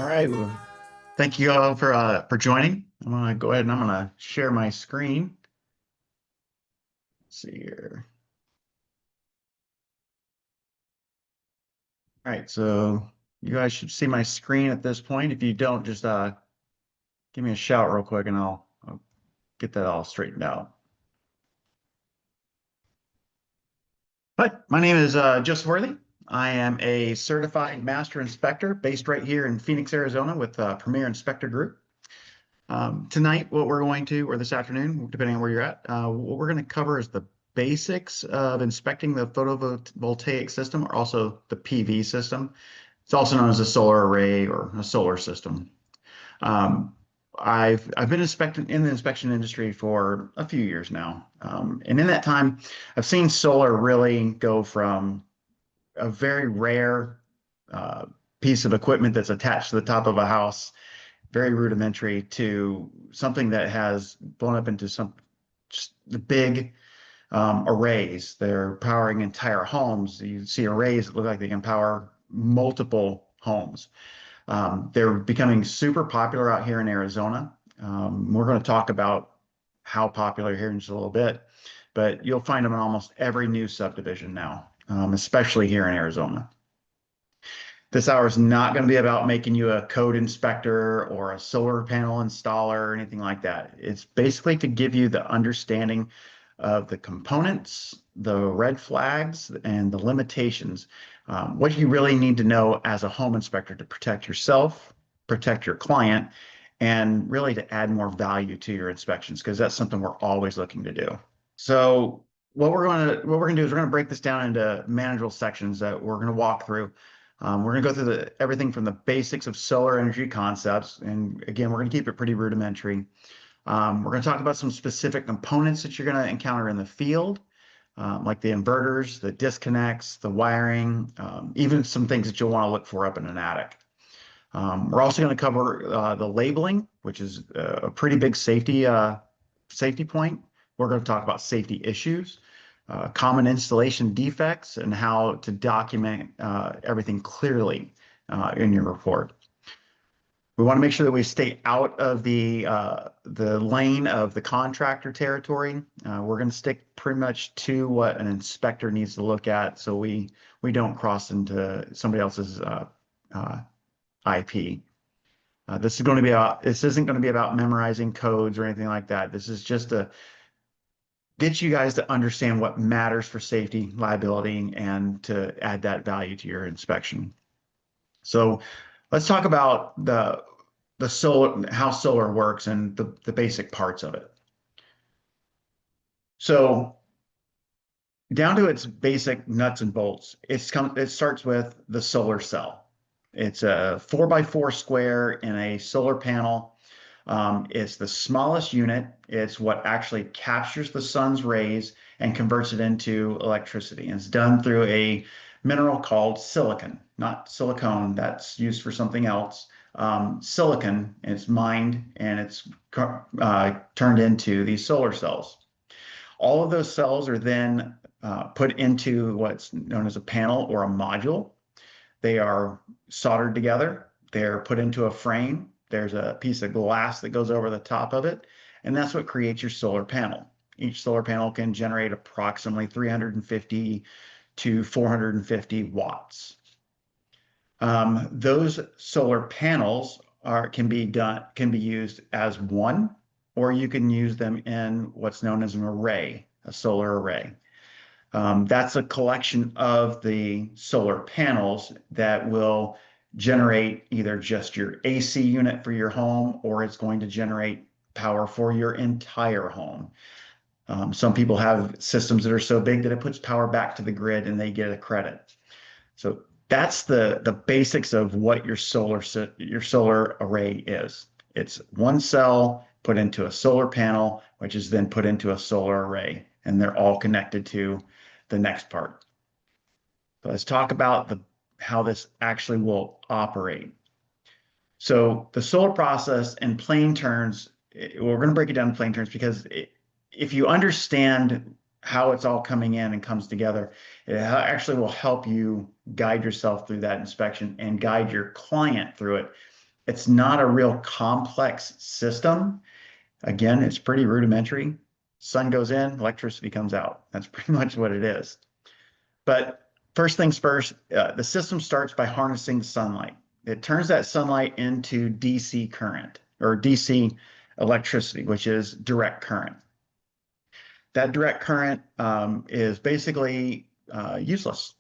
All right. Well, thank you all for joining. I'm gonna go ahead and I'm gonna share my screen. Let's see here. All right, so you guys should see my screen at this point. If you don't, just give me a shout real quick and I'll get that all straightened out. Hi, my name is Joseph Worthy. I am a certified master inspector based right here in Phoenix, Arizona with Premier Inspector Group. Tonight, what we're going to, or this afternoon, depending on where you're at, what we're going to cover is the basics of inspecting the photovoltaic system, or also the PV system. It's also known as a solar array or a solar system. Um, I've been inspecting in the inspection industry for a few years now, and in that time, I've seen solar really go from a very rare uh, piece of equipment that's attached to the top of a house, very rudimentary, to something that has blown up into some just the big arrays. They're powering entire homes. You see arrays that look like they can power multiple homes. They're becoming super popular out here in Arizona. We're going to talk about how popular here in just a little bit, but you'll find them in almost every new subdivision now, especially here in Arizona. This hour is not going to be about making you a code inspector or a solar panel installer or anything like that. It's basically to give you the understanding of the components, the red flags, and the limitations. What you really need to know as a home inspector to protect yourself, protect your client, and really to add more value to your inspections, because that's something we're always looking to do. So what we're gonna do is we're gonna break this down into manageable sections that we're gonna walk through. We're gonna go through everything from the basics of solar energy concepts, and again, we're gonna keep it pretty rudimentary. We're gonna talk about some specific components that you're gonna encounter in the field, like the inverters, the disconnects, the wiring, even some things that you'll want to look for up in an attic. We're also going to cover the labeling, which is a pretty big safety point. We're going to talk about safety issues, common installation defects, and how to document everything clearly in your report. We want to make sure that we stay out of the lane of the contractor territory. We're going to stick pretty much to what an inspector needs to look at, so we don't cross into somebody else's IP. This isn't going to be about memorizing codes or anything like that. This is just to get you guys to understand what matters for safety, liability, and to add that value to your inspection. So let's talk about the solar, how solar works and the basic parts of it. So down to its basic nuts and bolts, it starts with the solar cell. It's a 4x4 square in a solar panel. It's the smallest unit. It's what actually captures the sun's rays and converts it into electricity. And it's done through a mineral called silicon, not silicone, that's used for something else. Silicon, and it's mined and it's turned into these solar cells. All of those cells are then put into what's known as a panel or a module. They are soldered together. They're put into a frame. There's a piece of glass that goes over the top of it, and that's what creates your solar panel. Each solar panel can generate approximately 350 to 450 watts. Those solar panels can be used as one, or you can use them in what's known as an array, a solar array. That's a collection of the solar panels that will generate either just your AC unit for your home, or it's going to generate power for your entire home. Some people have systems that are so big that it puts power back to the grid and they get a credit. So that's the basics of what your solar array is. It's one cell put into a solar panel, which is then put into a solar array, and they're all connected to the next part. So let's talk about how this actually will operate. So the solar process in plain terms, we're going to break it down in plain terms because if you understand how it's all coming in and comes together, it actually will help you guide yourself through that inspection and guide your client through it It's not a real complex system. Again, it's pretty rudimentary. Sun goes in, electricity comes out. That's pretty much what it is. But first things first, the system starts by harnessing sunlight. It turns that sunlight into DC current or DC electricity, which is direct current. That direct current is basically useless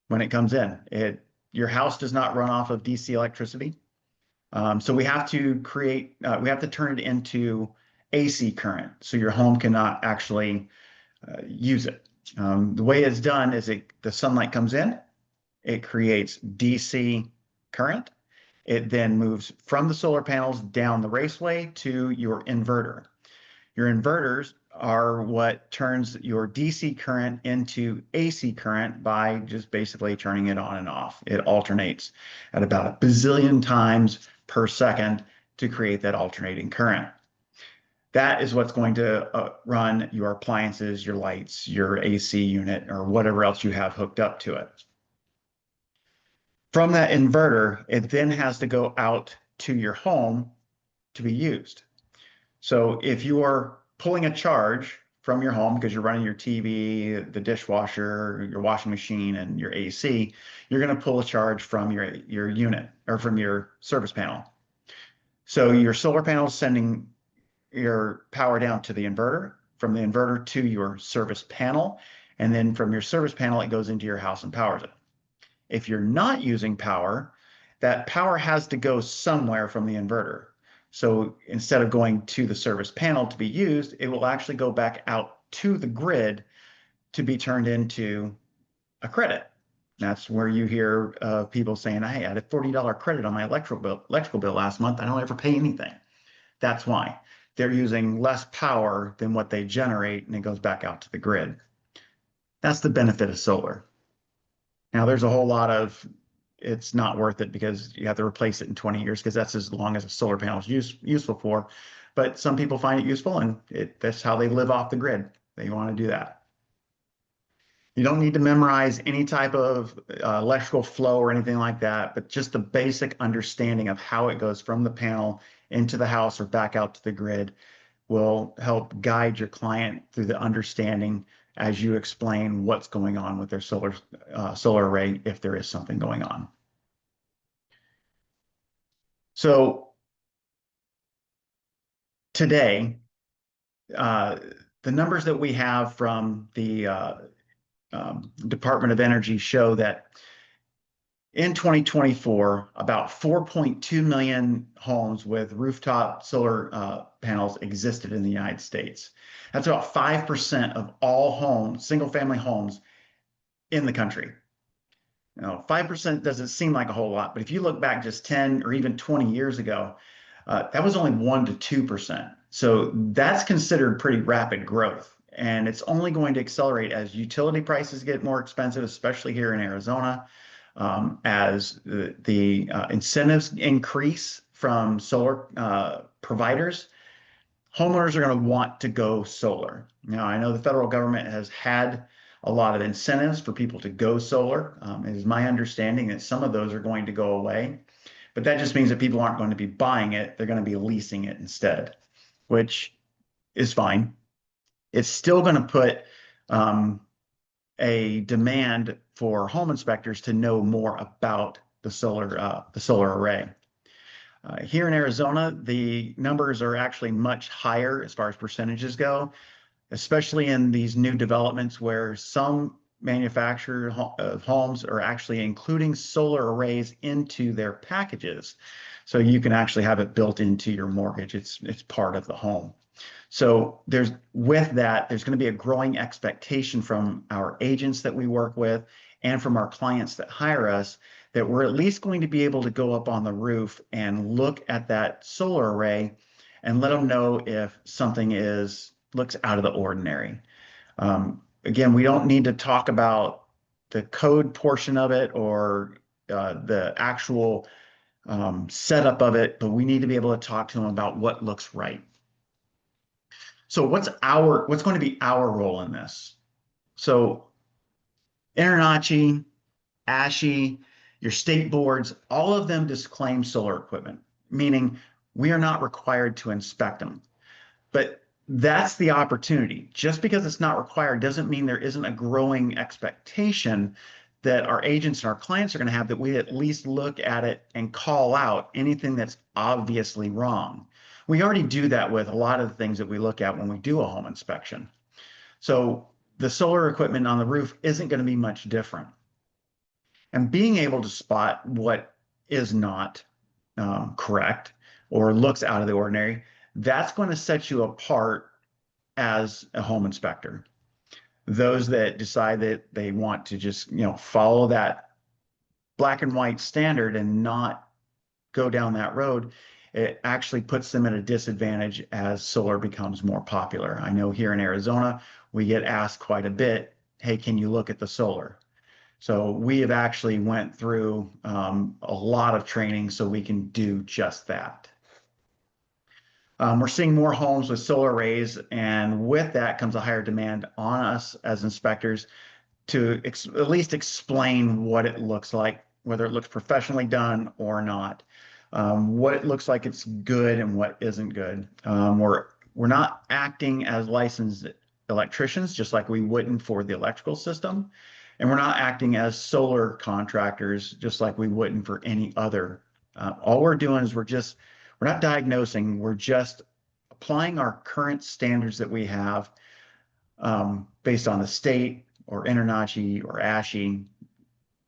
when it comes in. Your house does not run off of DC electricity. So we have to we have to turn it into AC current so your home cannot actually use it. The way it's done is the sunlight comes in, it creates DC current. It then moves from the solar panels down the raceway to your inverter. Your inverters are what turns your DC current into AC current by just basically turning it on and off. It alternates at about a bazillion times per second to create that alternating current. That is what's going to run your appliances, your lights, your AC unit, or whatever else you have hooked up to it. From that inverter, it then has to go out to your home to be used. So if you are pulling a charge from your home because you're running your TV, the dishwasher, your washing machine, and your AC, you're going to pull a charge from your unit or from your service panel. So your solar panel is sending your power down to the inverter, from the inverter to your service panel, and then from your service panel, it goes into your house and powers it. If you're not using power, that power has to go somewhere from the inverter. So instead of going to the service panel to be used, it will actually go back out to the grid to be turned into a credit. That's where you hear people saying, hey, I had a $40 credit on my electrical bill last month. I don't ever pay anything. That's why. They're using less power than what they generate, and it goes back out to the grid. That's the benefit of solar. Now, there's a whole lot of it's not worth it because you have to replace it in 20 years because that's as long as a solar panel is useful for. But some people find it useful, and that's how they live off the grid. They want to do that. You don't need to memorize any type of electrical flow or anything like that, but just the basic understanding of how it goes from the panel into the house or back out to the grid will help guide your client through the understanding as you explain what's going on with their solar array if there is something going on. So today, the numbers that we have from the Department of Energy show that in 2024, about 4.2 million homes with rooftop solar panels existed in the United States. That's about 5% of all homes, single-family homes in the country. Now, 5% doesn't seem like a whole lot, but if you look back just 10 or even 20 years ago, that was only 1 to 2%. So that's considered pretty rapid growth. And it's only going to accelerate as utility prices get more expensive, especially here in Arizona. As the incentives increase from solar providers, homeowners are going to want to go solar. Now, I know the federal government has had a lot of incentives for people to go solar. It is my understanding that some of those are going to go away, but that just means that people aren't going to be buying it. They're going to be leasing it instead, which is fine. It's still going to put a demand for home inspectors to know more about the solar array. Here in Arizona, the numbers are actually much higher as far as percentages go, especially in these new developments where some manufacturer of homes are actually including solar arrays into their packages. So you can actually have it built into your mortgage. It's part of the home. So with that, there's going to be a growing expectation from our agents that we work with and from our clients that hire us that we're at least going to be able to go up on the roof and look at that solar array and let them know if something looks out of the ordinary. Again, we don't need to talk about the code portion of it or the actual setup of it, but we need to be able to talk to them about what looks right. So what's going to be our role in this? So InterNACHI, ASHI, your state boards, all of them disclaim solar equipment, meaning we are not required to inspect them. But that's the opportunity. Just because it's not required doesn't mean there isn't a growing expectation that our agents and our clients are going to have, that we at least look at it and call out anything that's obviously wrong. We already do that with a lot of the things that we look at when we do a home inspection. So the solar equipment on the roof isn't going to be much different. And being able to spot what is not correct or looks out of the ordinary, that's going to set you apart as a home inspector. Those that decide that they want to just, follow that black and white standard and not go down that road, it actually puts them at a disadvantage as solar becomes more popular. I know here in Arizona, we get asked quite a bit, hey, can you look at the solar? So we have actually went through a lot of training so we can do just that. We're seeing more homes with solar arrays, and with that comes a higher demand on us as inspectors to at least explain what it looks like, whether it looks professionally done or not, what it looks like it's good and what isn't good. We're not acting as licensed electricians, just like we wouldn't for the electrical system. And we're not acting as solar contractors, just like we wouldn't for any other. All we're doing is we're not diagnosing, we're just applying our current standards that we have based on the state or InterNACHI or ASHI,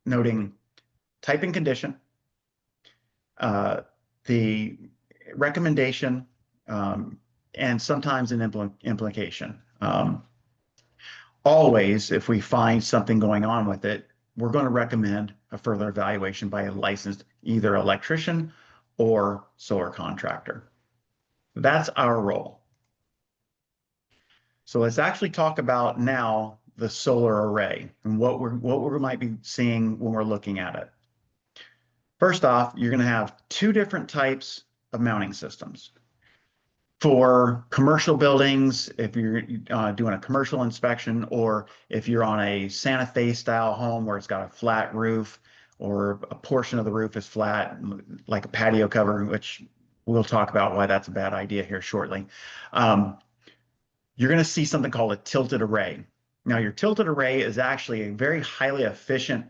noting type and condition, the recommendation, and sometimes an implication. Always, if we find something going on with it, we're going to recommend a further evaluation by a licensed either electrician or solar contractor. That's our role. So let's actually talk about now the solar array and what we might be seeing when we're looking at it. First off, you're going to have two different types of mounting systems. For commercial buildings, if you're doing a commercial inspection, or if you're on a Santa Fe style home where it's got a flat roof or a portion of the roof is flat, like a patio cover, which we'll talk about why that's a bad idea here shortly. You're going to see something called a tilted array. Now, your tilted array is actually a very highly efficient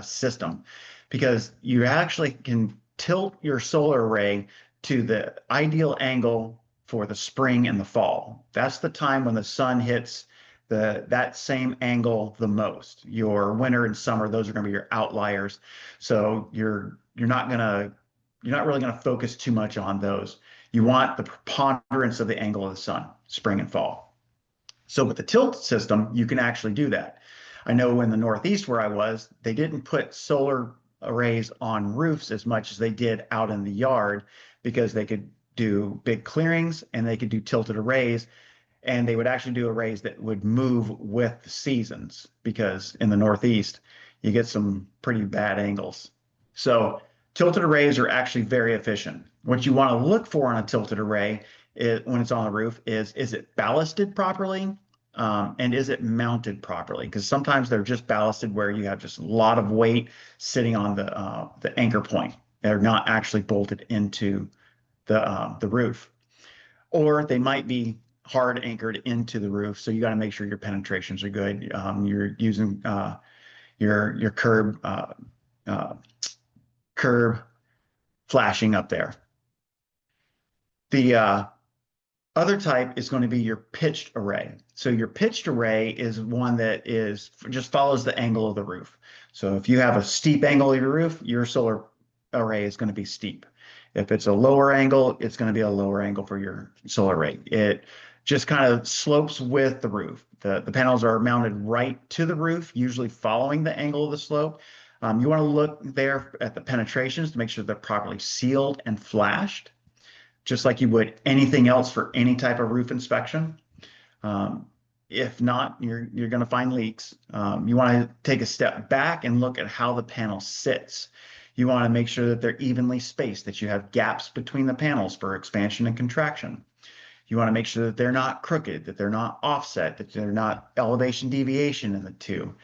system because you actually can tilt your solar array to the ideal angle for the spring and the fall. That's the time when the sun hits that same angle the most. Your winter and summer, those are going to be your outliers. So you're not really going to focus too much on those. You want the preponderance of the angle of the sun, spring and fall. So with the tilt system, you can actually do that. I know in the Northeast where I was, they didn't put solar arrays on roofs as much as they did out in the yard because they could do big clearings and they could do tilted arrays, and they would actually do arrays that would move with the seasons, because in the Northeast you get some pretty bad angles. So tilted arrays are actually very efficient. What you want to look for on a tilted array when it's on the roof is it ballasted properly, and is it mounted properly? Because sometimes they're just ballasted where you have just a lot of weight sitting on the anchor point. They're not actually bolted into the roof, or they might be hard anchored into the roof. So you got to make sure your penetrations are good. You're using your curb flashing up there. The other type is going to be your pitched array. So your pitched array is one that just follows the angle of the roof. So if you have a steep angle of your roof, your solar array is going to be steep. If it's a lower angle, it's going to be a lower angle for your solar array. It just kind of slopes with the roof. The panels are mounted right to the roof, usually following the angle of the slope. You want to look there at the penetrations to make sure they're properly sealed and flashed, just like you would anything else for any type of roof inspection. If not, you're going to find leaks. You want to take a step back and look at how the panel sits. You want to make sure that they're evenly spaced, that you have gaps between the panels for expansion and contraction. You want to make sure that they're not crooked, that they're not offset, that they're not elevation deviation in the two.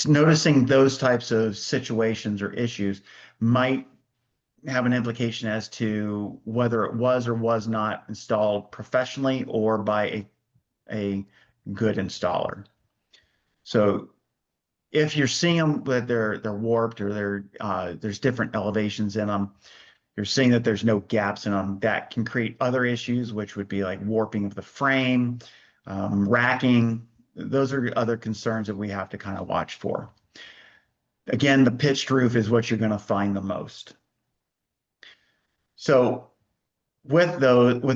Noticing those types of situations or issues might have an implication as to whether it was or was not installed professionally or by a good installer. So if you're seeing them that they're warped or there's different elevations in them, you're seeing that there's no gaps in them, that can create other issues, which would be like warping of the frame, racking. Those are other concerns that we have to kind of watch for. Again, the pitched roof is what you're going to find the most. So with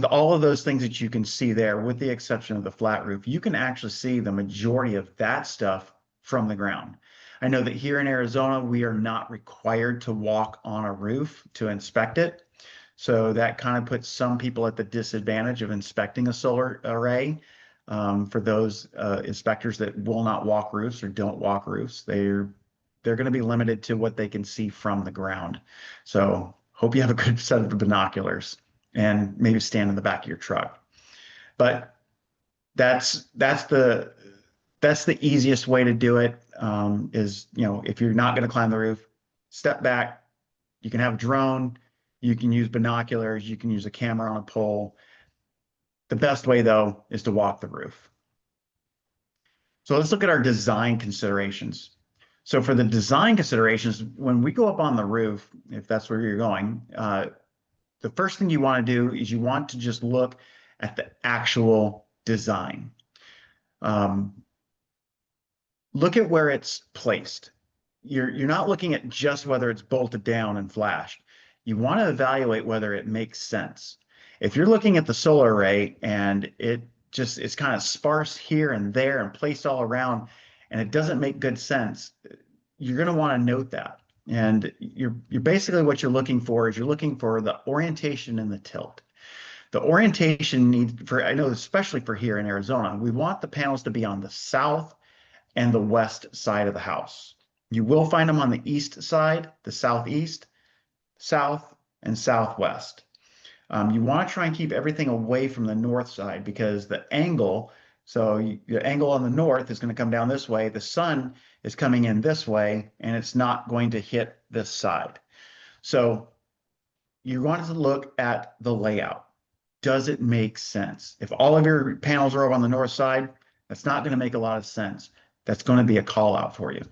all of those things that you can see there, with the exception of the flat roof, you can actually see the majority of that stuff from the ground. I know that here in Arizona, we are not required to walk on a roof to inspect it. So that kind of puts some people at the disadvantage of inspecting a solar array. For those inspectors that will not walk roofs or don't walk roofs, they're going to be limited to what they can see from the ground. So hope you have a good set of binoculars and maybe stand in the back of your truck. But that's the easiest way to do it. Is, if you're not going to climb the roof, step back. You can have a drone, you can use binoculars, you can use a camera on a pole. The best way, though, is to walk the roof. So let's look at our design considerations. So for the design considerations, when we go up on the roof, if that's where you're going, the first thing you want to do is you want to just look at the actual design. Look at where it's placed. You're not looking at just whether it's bolted down and flashed. You want to evaluate whether it makes sense. If you're looking at the solar array and it's kind of sparse here and there and placed all around, and it doesn't make good sense, you're going to want to note that. And you're basically what you're looking for is you're looking for the orientation and the tilt. The orientation needs I know especially for here in Arizona, we want the panels to be on the south and the west side of the house. You will find them on the east side, the southeast, south, and southwest. You want to try and keep everything away from the north side because the angle, the angle on the north is going to come down this way. The sun is coming in this way, and it's not going to hit this side. So you want to look at the layout. Does it make sense? If all of your panels are over on the north side, that's not going to make a lot of sense. That's going to be a call out for you.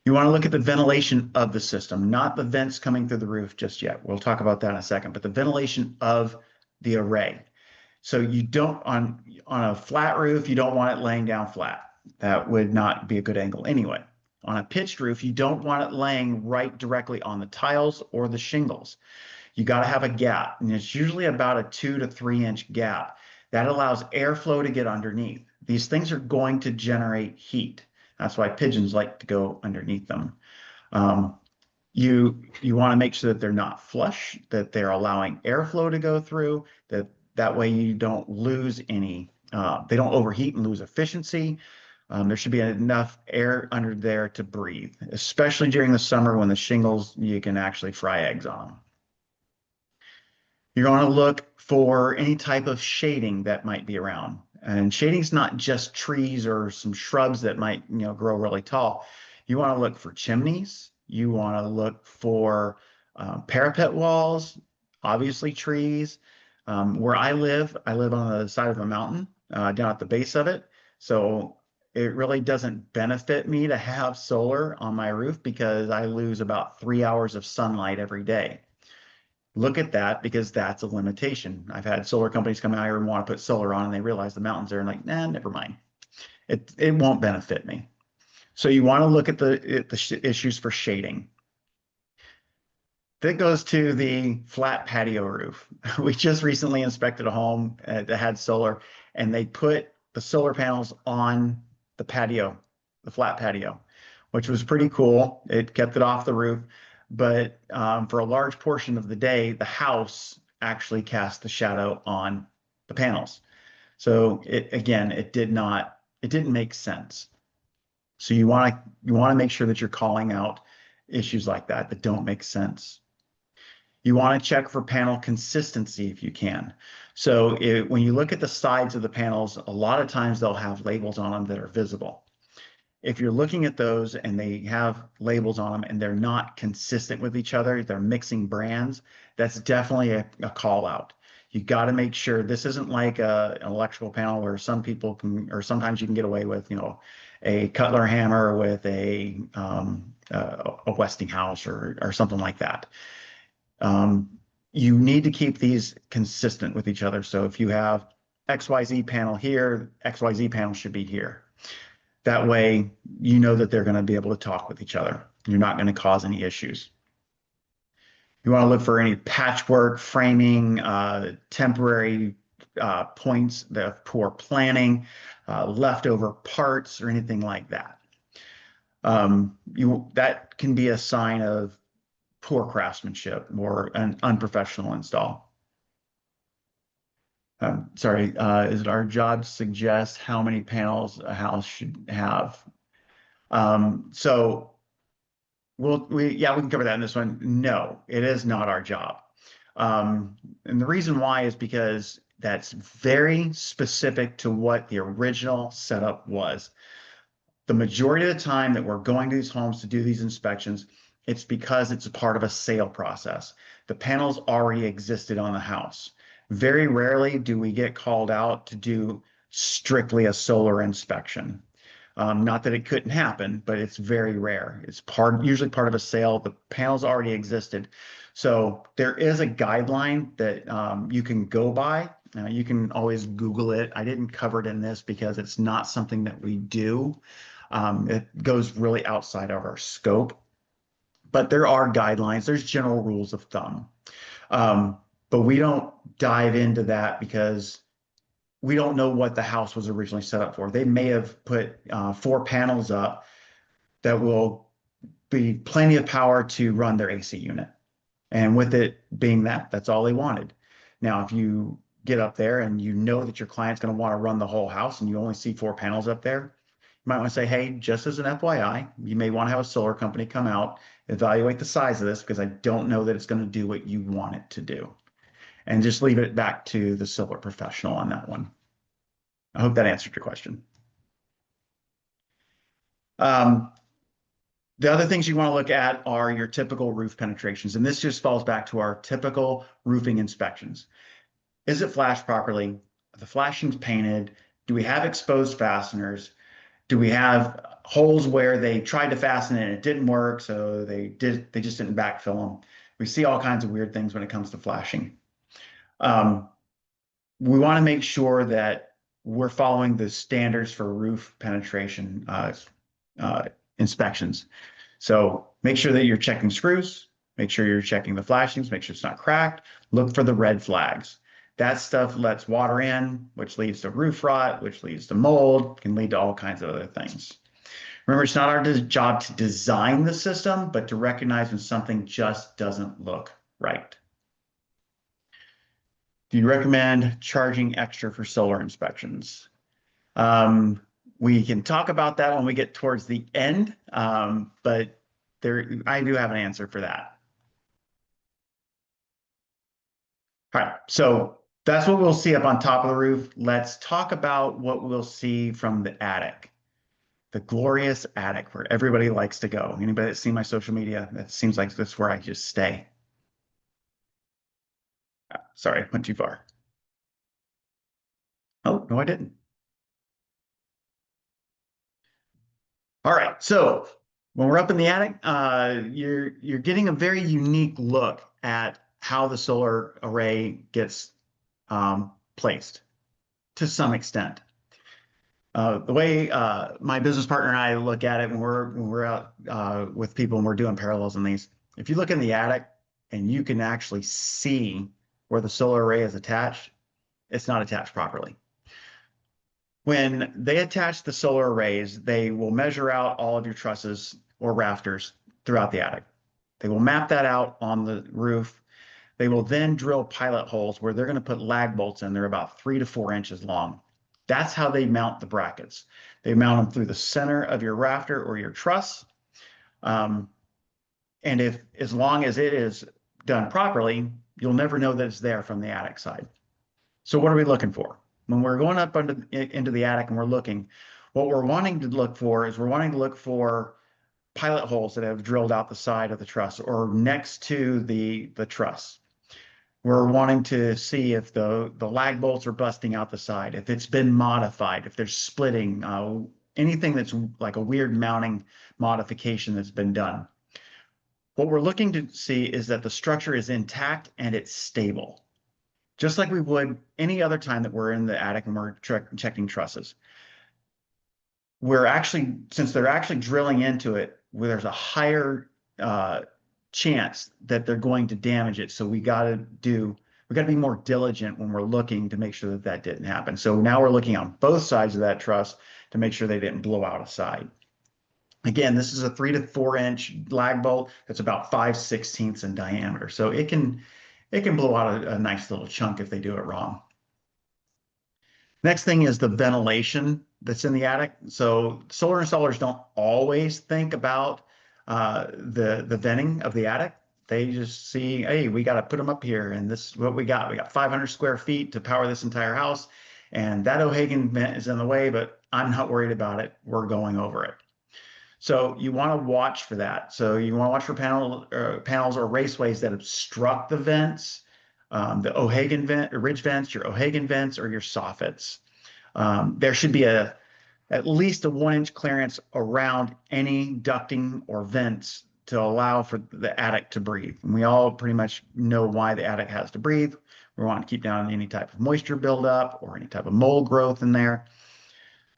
You want to look at the ventilation of the system, not the vents coming through the roof just yet. We'll talk about that in a second, but the ventilation of the array. So you don't, on a flat roof, you don't want it laying down flat. That would not be a good angle anyway. On a pitched roof, you don't want it laying right directly on the tiles or the shingles. You got to have a gap, and it's usually about a 2 to 3 inch gap. That allows airflow to get underneath. These things are going to generate heat. That's why pigeons like to go underneath them. You want to make sure that they're not flush, that they're allowing airflow to go through, that way you don't lose any, they don't overheat and lose efficiency. There should be enough air under there to breathe, especially during the summer when the shingles, you can actually fry eggs on them. You're going to look for any type of shading that might be around. And shading is not just trees or some shrubs that might, grow really tall. You want to look for chimneys. You want to look for parapet walls, obviously trees. Where I live on the side of a mountain, down at the base of it. So it really doesn't benefit me to have solar on my roof because I lose about 3 hours of sunlight every day. Look at that because that's a limitation. I've had solar companies come out here and want to put solar on and they realize the mountains are like, nah, never mind. It won't benefit me. So you want to look at the issues for shading. That goes to the flat patio roof. We just recently inspected a home that had solar, and they put the solar panels on the patio, the flat patio, which was pretty cool. It kept it off the roof, but for a large portion of the day, the house actually cast the shadow on the panels. So it didn't make sense. So you want to make sure that you're calling out issues like that don't make sense. You want to check for panel consistency if you can. So when you look at the sides of the panels, a lot of times they'll have labels on them that are visible. If you're looking at those and they have labels on them and they're not consistent with each other, they're mixing brands, that's definitely a call out. You got to make sure this isn't like an electrical panel where some people can, or sometimes you can get away with, a Cutler hammer with a Westinghouse or something like that. Um, you need to keep these consistent with each other. So if you have XYZ panel here, XYZ panel should be here. That way, you know that they're going to be able to talk with each other. You're not going to cause any issues. You want to look for any patchwork, framing, temporary points of poor planning, leftover parts, or anything like that. That can be a sign of poor craftsmanship or an unprofessional install. Sorry, is it our job to suggest how many panels a house should have? So we can cover that in this one. No, it is not our job. And the reason why is because that's very specific to what the original setup was. The majority of the time that we're going to these homes to do these inspections, it's because it's a part of a sale process. The panels already existed on the house. Very rarely do we get called out to do strictly a solar inspection. Not that it couldn't happen, but it's very rare. It's usually part of a sale. The panels already existed. So there is a guideline that you can go by. You can always Google it. I didn't cover it in this because it's not something that we do. It goes really outside of our scope. But there are guidelines. There's general rules of thumb. But we don't dive into that because we don't know what the house was originally set up for. They may have put 4 panels up that will be plenty of power to run their AC unit. And with it being that's all they wanted. Now, if you get up there and you know that your client's going to want to run the whole house and you only see 4 panels up there, you might want to say, hey, just as an FYI, you may want to have a solar company come out, evaluate the size of this because I don't know that it's going to do what you want it to do. And just leave it back to the solar professional on that one. I hope that answered your question. The other things you want to look at are your typical roof penetrations. And this just falls back to our typical roofing inspections. Is it flashed properly? Are the flashings painted? Do we have exposed fasteners? Do we have holes where they tried to fasten it and it didn't work, so they just didn't backfill them? We see all kinds of weird things when it comes to flashing. We want to make sure that we're following the standards for roof penetration inspections. So make sure that you're checking screws, make sure you're checking the flashings, make sure it's not cracked, look for the red flags. That stuff lets water in, which leads to roof rot, which leads to mold, can lead to all kinds of other things. Remember, it's not our job to design the system, but to recognize when something just doesn't look right. Do you recommend charging extra for solar inspections? We can talk about that when we get towards the end, but I do have an answer for that. All right, so that's what we'll see up on top of the roof. Let's talk about what we'll see from the attic. The glorious attic where everybody likes to go. Anybody that's seen my social media, that seems like that's where I just stay. Sorry, went too far. Oh, no, I didn't. All right, so when we're up in the attic, you're getting a very unique look at how the solar array gets placed to some extent. The way my business partner and I look at it when we're out with people and we're doing parallels in these, if you look in the attic and you can actually see where the solar array is attached, it's not attached properly. When they attach the solar arrays, they will measure out all of your trusses or rafters throughout the attic. They will map that out on the roof. They will then drill pilot holes where they're going to put lag bolts in. They're about 3 to 4 inches long. That's how they mount the brackets. They mount them through the center of your rafter or your truss. And as long as it is done properly, you'll never know that it's there from the attic side. So what are we looking for? When we're going up into the attic and we're looking, What we're wanting to look for is we're wanting to look for pilot holes that have drilled out the side of the truss or next to the truss. We're wanting to see if the lag bolts are busting out the side, if it's been modified, if there's splitting, anything that's like a weird mounting modification that's been done. What we're looking to see is that the structure is intact and it's stable, just like we would any other time that we're in the attic and we're checking trusses. We're actually, since they're actually drilling into it, where there's a higher chance that they're going to damage it. So we got to be more diligent when we're looking to make sure that that didn't happen. So now we're looking on both sides of that truss to make sure they didn't blow out a side. Again, this is a 3 to 4 inch lag bolt that's about 5/16 in diameter. So it can blow out a nice little chunk if they do it wrong. Next thing is the ventilation that's in the attic. So solar installers don't always think about the venting of the attic. They just see, hey, we got to put them up here, and this is what we got. We got 500 square feet to power this entire house, and that O'Hagan vent is in the way, but I'm not worried about it. We're going over it. So you want to watch for that. So you want to watch for panels or raceways that obstruct the vents, the O'Hagan vent, or ridge vents, your O'Hagan vents, or your soffits. There should be at least a 1 inch clearance around any ducting or vents to allow for the attic to breathe. And we all pretty much know why the attic has to breathe. We want to keep down any type of moisture buildup or any type of mold growth in there.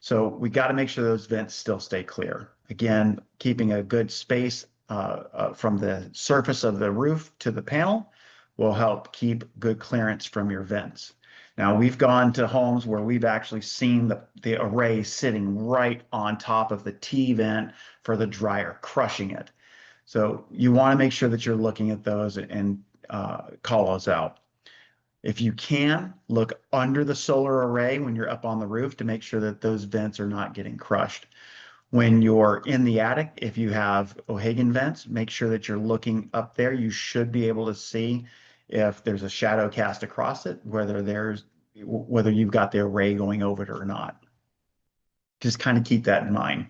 So we got to make sure those vents still stay clear. Again, keeping a good space from the surface of the roof to the panel will help keep good clearance from your vents. Now, we've gone to homes where we've actually seen the array sitting right on top of the T vent for the dryer, crushing it. So you want to make sure that you're looking at those and call those out. If you can, look under the solar array when you're up on the roof to make sure that those vents are not getting crushed. When you're in the attic, if you have O'Hagan vents, make sure that you're looking up there. You should be able to see if there's a shadow cast across it, whether you've got the array going over it or not. Just kind of keep that in mind.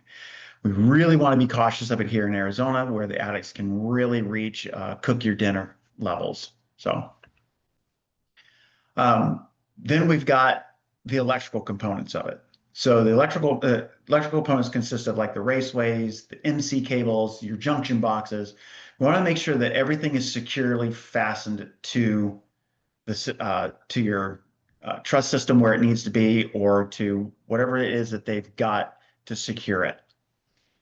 We really want to be cautious of it here in Arizona, where the attics can really reach cook your dinner levels. So then we've got the electrical components of it. So the electrical components consist of like the raceways, the MC cables, your junction boxes. We want to make sure that everything is securely fastened to your truss system where it needs to be, or to whatever it is that they've got to secure it.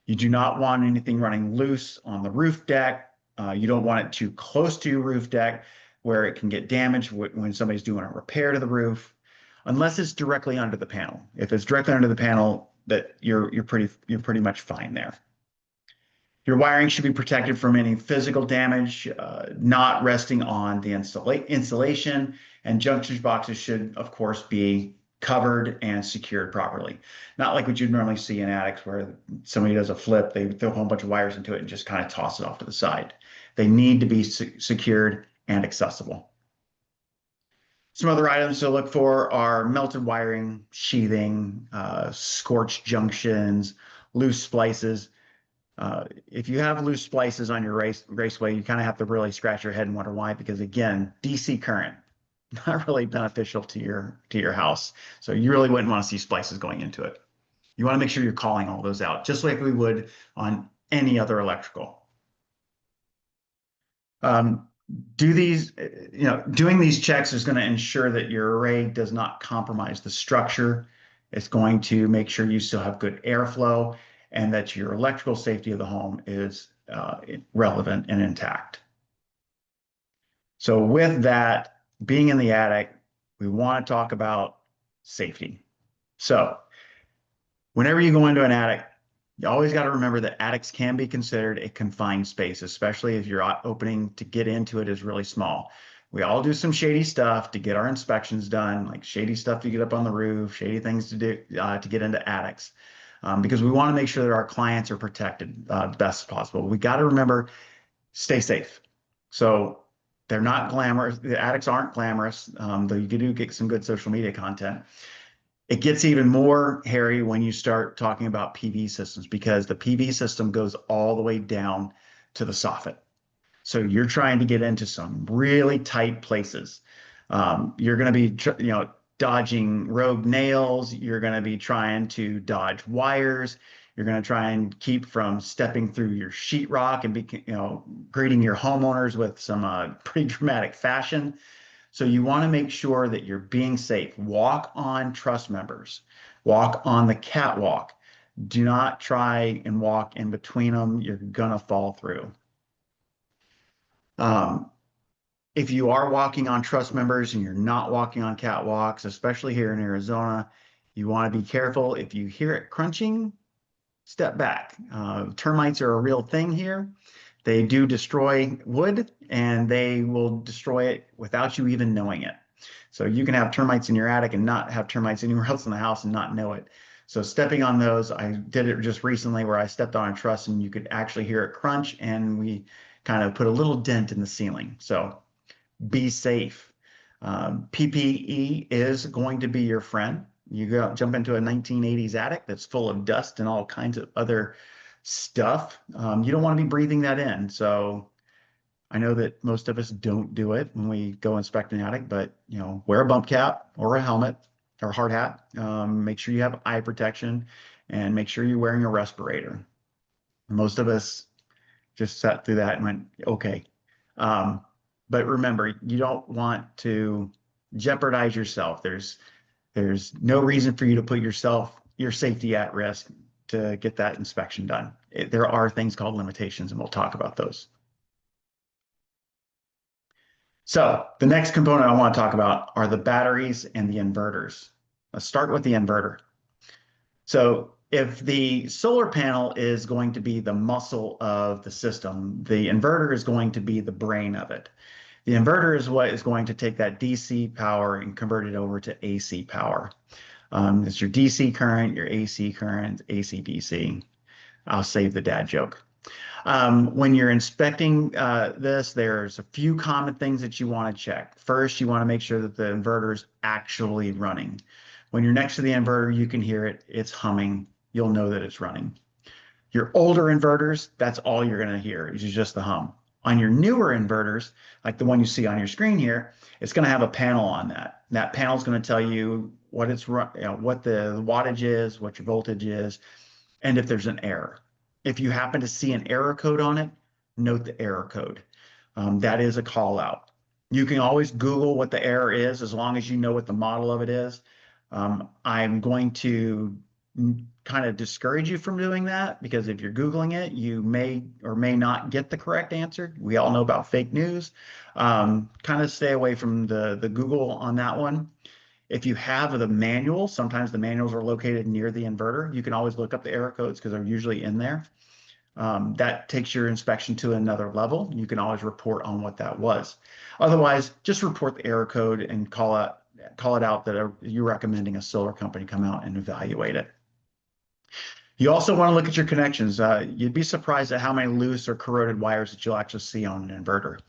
You do not want anything running loose on the roof deck. You don't want it too close to your roof deck where it can get damaged when somebody's doing a repair to the roof, unless it's directly under the panel. If it's directly under the panel, that you're pretty much fine there. Your wiring should be protected from any physical damage, not resting on the insulation, and junction boxes should, of course, be covered and secured properly. Not like what you'd normally see in attics where somebody does a flip, they throw a whole bunch of wires into it and just kind of toss it off to the side. They need to be secured and accessible. Some other items to look for are melted wiring, sheathing, scorched junctions, loose splices. If you have loose splices on your raceway, you kind of have to really scratch your head and wonder why, because again, DC current, not really beneficial to your house. So you really wouldn't want to see splices going into it. You want to make sure you're calling all those out, just like we would on any other electrical. Doing these checks is going to ensure that your array does not compromise the structure. It's going to make sure you still have good airflow and that your electrical safety of the home is relevant and intact. So with that, being in the attic, we want to talk about safety. So whenever you go into an attic, you always got to remember that attics can be considered a confined space, especially if your opening to get into it is really small. We all do some shady stuff to get our inspections done, like shady stuff to get up on the roof, shady things to do to get into attics, because we want to make sure that our clients are protected the best possible. We got to remember, stay safe. So they're not glamorous. The attics aren't glamorous, though you do get some good social media content. It gets even more hairy when you start talking about PV systems because the PV system goes all the way down to the soffit. So you're trying to get into some really tight places. You're going to be, dodging rogue nails. You're going to be trying to dodge wires. You're going to try and keep from stepping through your sheetrock and greeting your homeowners with some pretty dramatic fashion. So you want to make sure that you're being safe. Walk on truss members. Walk on the catwalk. Do not try and walk in between them. You're going to fall through. Um, if you are walking on truss members and you're not walking on catwalks, especially here in Arizona, you want to be careful. If you hear it crunching, step back. Termites are a real thing here. They do destroy wood and they will destroy it without you even knowing it. So you can have termites in your attic and not have termites anywhere else in the house and not know it. So stepping on those, I did it just recently where I stepped on a truss and you could actually hear it crunch and we kind of put a little dent in the ceiling. So be safe. PPE is going to be your friend. You go jump into a 1980s attic that's full of dust and all kinds of other stuff. You don't want to be breathing that in. So I know that most of us don't do it when we go inspect an attic, but wear a bump cap or a helmet or a hard hat. Make sure you have eye protection and make sure you're wearing a respirator. Most of us just sat through that and went, okay. But remember, you don't want to jeopardize yourself. There's no reason for you to put your safety at risk to get that inspection done. There are things called limitations, and we'll talk about those. So the next component I want to talk about are the batteries and the inverters. Let's start with the inverter. So if the solar panel is going to be the muscle of the system, the inverter is going to be the brain of it. The inverter is what is going to take that DC power and convert it over to AC power. It's your DC current, your AC current, AC DC. I'll save the dad joke. When you're inspecting this, there's a few common things that you want to check. First, you want to make sure that the inverter is actually running. When you're next to the inverter, you can hear it. It's humming. You'll know that it's running. Your older inverters, that's all you're going to hear is just the hum. On your newer inverters, like the one you see on your screen here, it's going to have a panel on that. That panel is going to tell you what what the wattage is, what your voltage is, and if there's an error. If you happen to see an error code on it, note the error code. That is a call out. You can always Google what the error is as long as you know what the model of it is. I'm going to kind of discourage you from doing that because if you're Googling it, you may or may not get the correct answer. We all know about fake news. Kind of stay away from the Google on that one. If you have the manual, sometimes the manuals are located near the inverter. You can always look up the error codes because they're usually in there. That takes your inspection to another level. You can always report on what that was. Otherwise, just report the error code and call it out that you're recommending a solar company come out and evaluate it. You also want to look at your connections. You'd be surprised at how many loose or corroded wires that you'll actually see on an inverter.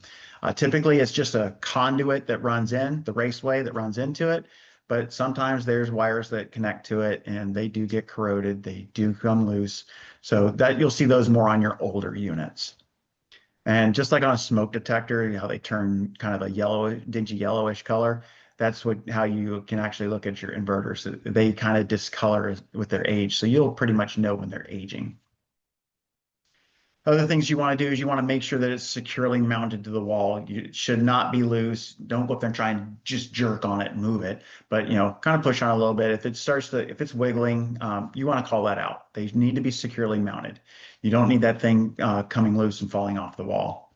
Typically, it's just a conduit that runs in, the raceway that runs into it, but sometimes there's wires that connect to it and they do get corroded, they do come loose. So that you'll see those more on your older units. And just like on a smoke detector, how they turn kind of a dingy yellowish color, that's how you can actually look at your inverters. They kind of discolor with their age, so you'll pretty much know when they're aging. Other things you want to do is you want to make sure that it's securely mounted to the wall. It should not be loose. Don't go up there and try and just jerk on it and move it, but kind of push on it a little bit. If it's wiggling, you want to call that out. They need to be securely mounted. You don't need that thing coming loose and falling off the wall.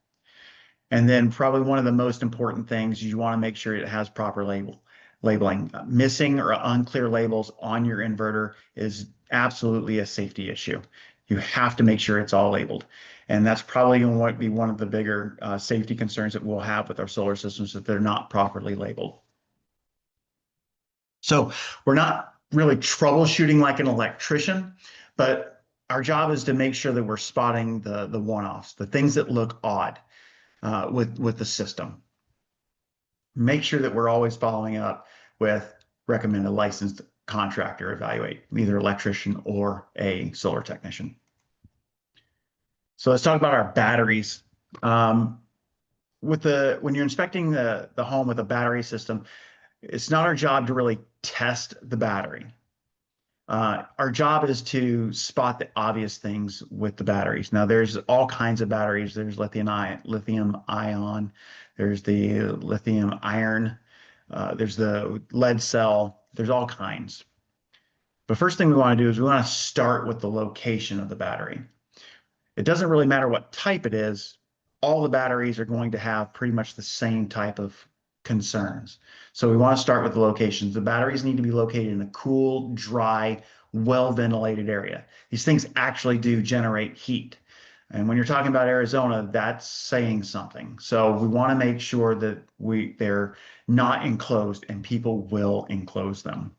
And then probably one of the most important things, you want to make sure it has proper labeling. Missing or unclear labels on your inverter is absolutely a safety issue. You have to make sure it's all labeled. And that's probably going to be one of the bigger safety concerns that we'll have with our solar systems if they're not properly labeled. So we're not really troubleshooting like an electrician, but our job is to make sure that we're spotting the one-offs, the things that look odd with the system. Make sure that we're always following up with recommended licensed contractor evaluate, either electrician or a solar technician. So let's talk about our batteries. When you're inspecting the home with a battery system, it's not our job to really test the battery. Our job is to spot the obvious things with the batteries. Now, there's all kinds of batteries. There's lithium ion, there's the lithium iron, there's the lead cell, there's all kinds. But first thing we want to do is we want to start with the location of the battery. It doesn't really matter what type it is. All the batteries are going to have pretty much the same type of concerns. So we want to start with the locations. The batteries need to be located in a cool, dry, well-ventilated area. These things actually do generate heat. And when you're talking about Arizona, that's saying something. So we want to make sure that they're not enclosed, and people will enclose them.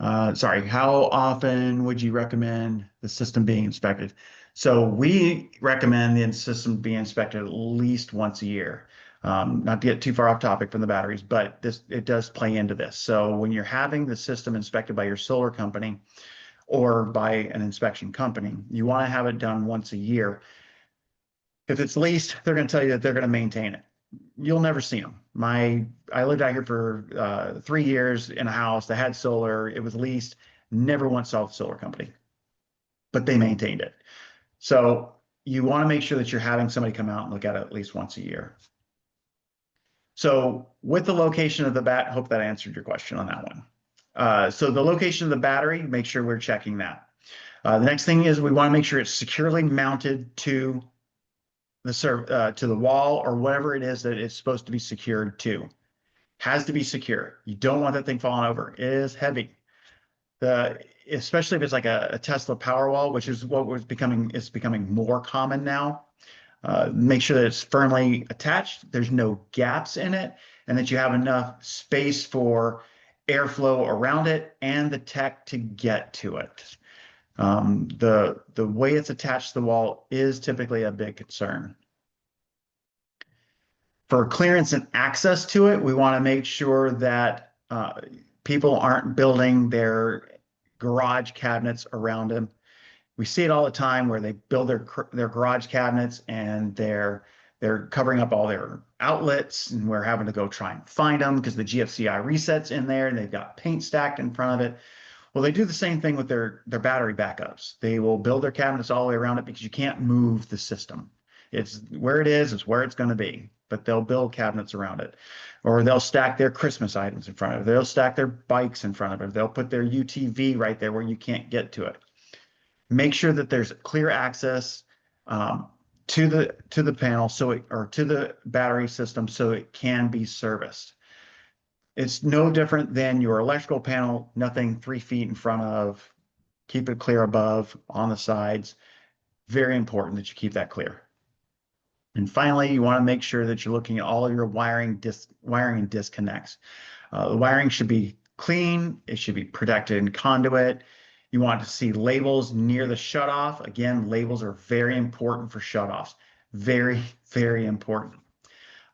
Sorry, how often would you recommend the system being inspected? So we recommend the system be inspected at least once a year. Not to get too far off topic from the batteries, but it does play into this. So when you're having the system inspected by your solar company or by an inspection company, you want to have it done once a year. If it's leased, they're going to tell you that they're going to maintain it. You'll never see them. I lived out here for 3 years in a house that had solar. It was leased. Never once saw the solar company, but they maintained it. So you want to make sure that you're having somebody come out and look at it at least once a year. So with the location of the hope that answered your question on that one. So the location of the battery, make sure we're checking that. The next thing is we want to make sure it's securely mounted to the wall or whatever it is that it's supposed to be secured to. Has to be secure. You don't want that thing falling over. It is heavy. Especially if it's like a Tesla Powerwall, which is what is becoming more common now. Make sure that it's firmly attached, there's no gaps in it, and that you have enough space for airflow around it and the tech to get to it. The way it's attached to the wall is typically a big concern. For clearance and access to it, we want to make sure that people aren't building their garage cabinets around them. We see it all the time where they build their garage cabinets and they're covering up all their outlets, and we're having to go try and find them because the GFCI resets in there and they've got paint stacked in front of it. Well, they do the same thing with their battery backups. They will build their cabinets all the way around it because you can't move the system. It's where it is, it's where it's going to be, but they'll build cabinets around it. Or they'll stack their Christmas items in front of it. They'll stack their bikes in front of it. They'll put their UTV right there where you can't get to it. Make sure that there's clear access to the panel or to the battery system so it can be serviced. It's no different than your electrical panel, nothing 3 feet in front of, keep it clear above, on the sides. Very important that you keep that clear. And finally, you want to make sure that you're looking at all of your wiring and disconnects. The wiring should be clean. It should be protected in conduit. You want to see labels near the shutoff. Again, labels are very important for shutoffs. Very, very important.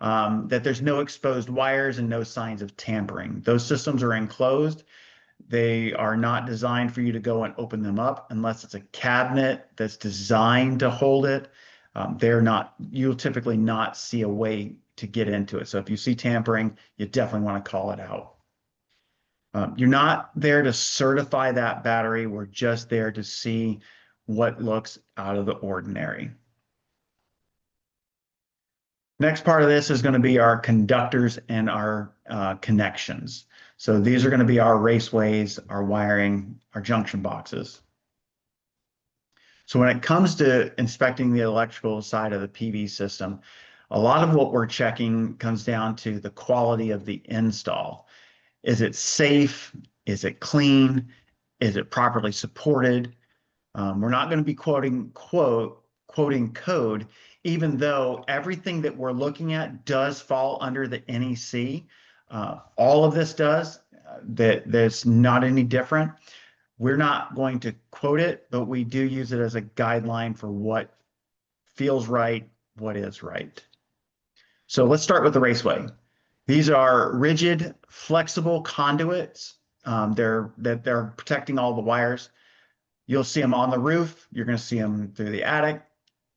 That there's no exposed wires and no signs of tampering. Those systems are enclosed. They are not designed for you to go and open them up unless it's a cabinet that's designed to hold it. You'll typically not see a way to get into it. So if you see tampering, you definitely want to call it out. You're not there to certify that battery. We're just there to see what looks out of the ordinary. Next part of this is going to be our conductors and our connections. So these are going to be our raceways, our wiring, our junction boxes. So when it comes to inspecting the electrical side of the PV system, a lot of what we're checking comes down to the quality of the install. Is it safe? Is it clean? Is it properly supported? We're not going to be quoting code, even though everything that we're looking at does fall under the NEC. All of this does. That's not any different. We're not going to quote it, but we do use it as a guideline for what feels right, what is right. So let's start with the raceway. These are rigid, flexible conduits they're protecting all the wires. You'll see them on the roof. You're going to see them through the attic.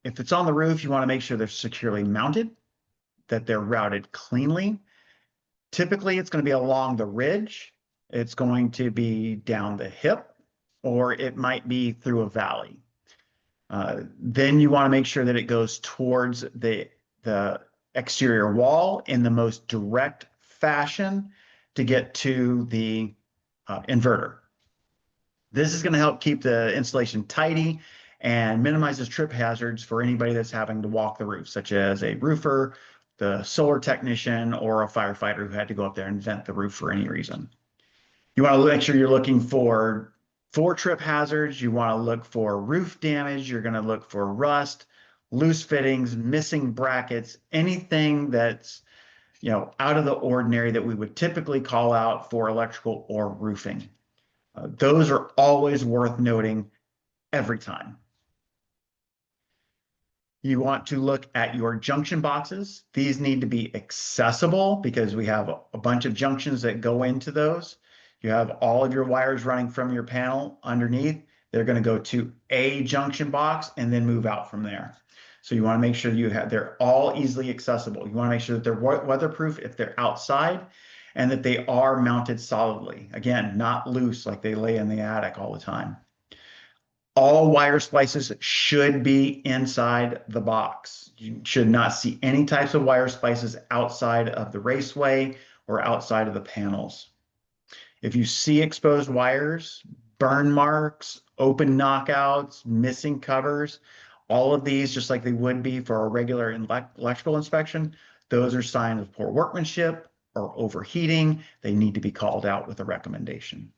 If it's on the roof, you want to make sure they're securely mounted, that they're routed cleanly. Typically, it's going to be along the ridge. It's going to be down the hip, or it might be through a valley. Then you want to make sure that it goes towards the exterior wall in the most direct fashion to get to the inverter. This is going to help keep the installation tidy and minimizes trip hazards for anybody that's having to walk the roof, such as a roofer, the solar technician, or a firefighter who had to go up there and vent the roof for any reason. You want to make sure you're looking for trip hazards. You want to look for roof damage. You're going to look for rust, loose fittings, missing brackets, anything that's out of the ordinary that we would typically call out for electrical or roofing. Those are always worth noting every time. You want to look at your junction boxes. These need to be accessible because we have a bunch of junctions that go into those. You have all of your wires running from your panel underneath. They're going to go to a junction box and then move out from there. So you want to make sure they're all easily accessible. You want to make sure that they're weatherproof if they're outside and that they are mounted solidly. Again, not loose like they lay in the attic all the time. All wire splices should be inside the box. You should not see any types of wire splices outside of the raceway or outside of the panels. If you see exposed wires, burn marks, open knockouts, missing covers, all of these, just like they would be for a regular electrical inspection, those are signs of poor workmanship or overheating. They need to be called out with a recommendation.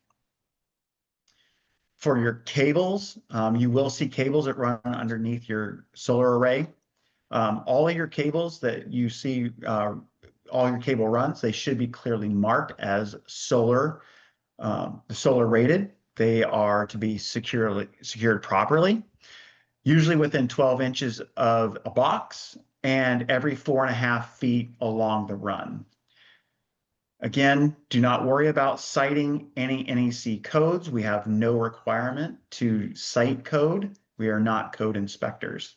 For your cables, you will see cables that run underneath your solar array. All of your cables that you see, all your cable runs, they should be clearly marked as solar rated. They are to be secured properly, usually within 12 inches of a box and every 4.5 feet along the run. Again, do not worry about citing any NEC codes. We have no requirement to cite code. We are not code inspectors.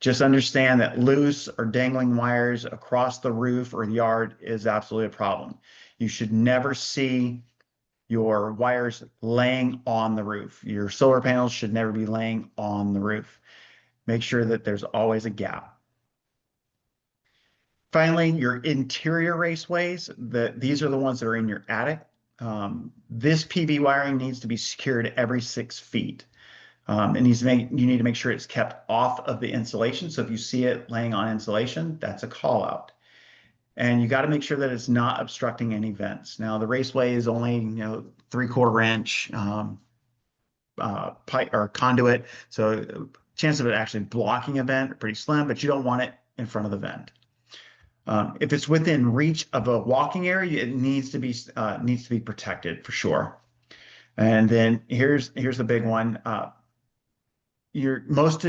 Just understand that loose or dangling wires across the roof or the yard is absolutely a problem. You should never see your wires laying on the roof. Your solar panels should never be laying on the roof. Make sure that there's always a gap. Finally, your interior raceways, these are the ones that are in your attic. This PV wiring needs to be secured every 6 feet. You need to make sure it's kept off of the insulation. So if you see it laying on insulation, that's a call out. And you got to make sure that it's not obstructing any vents. Now the raceway is only 3/4 inch pipe or conduit, so chance of it actually blocking a vent are pretty slim, but you don't want it in front of the vent. If it's within reach of a walking area, it needs to be protected for sure. And then here's the big one. Most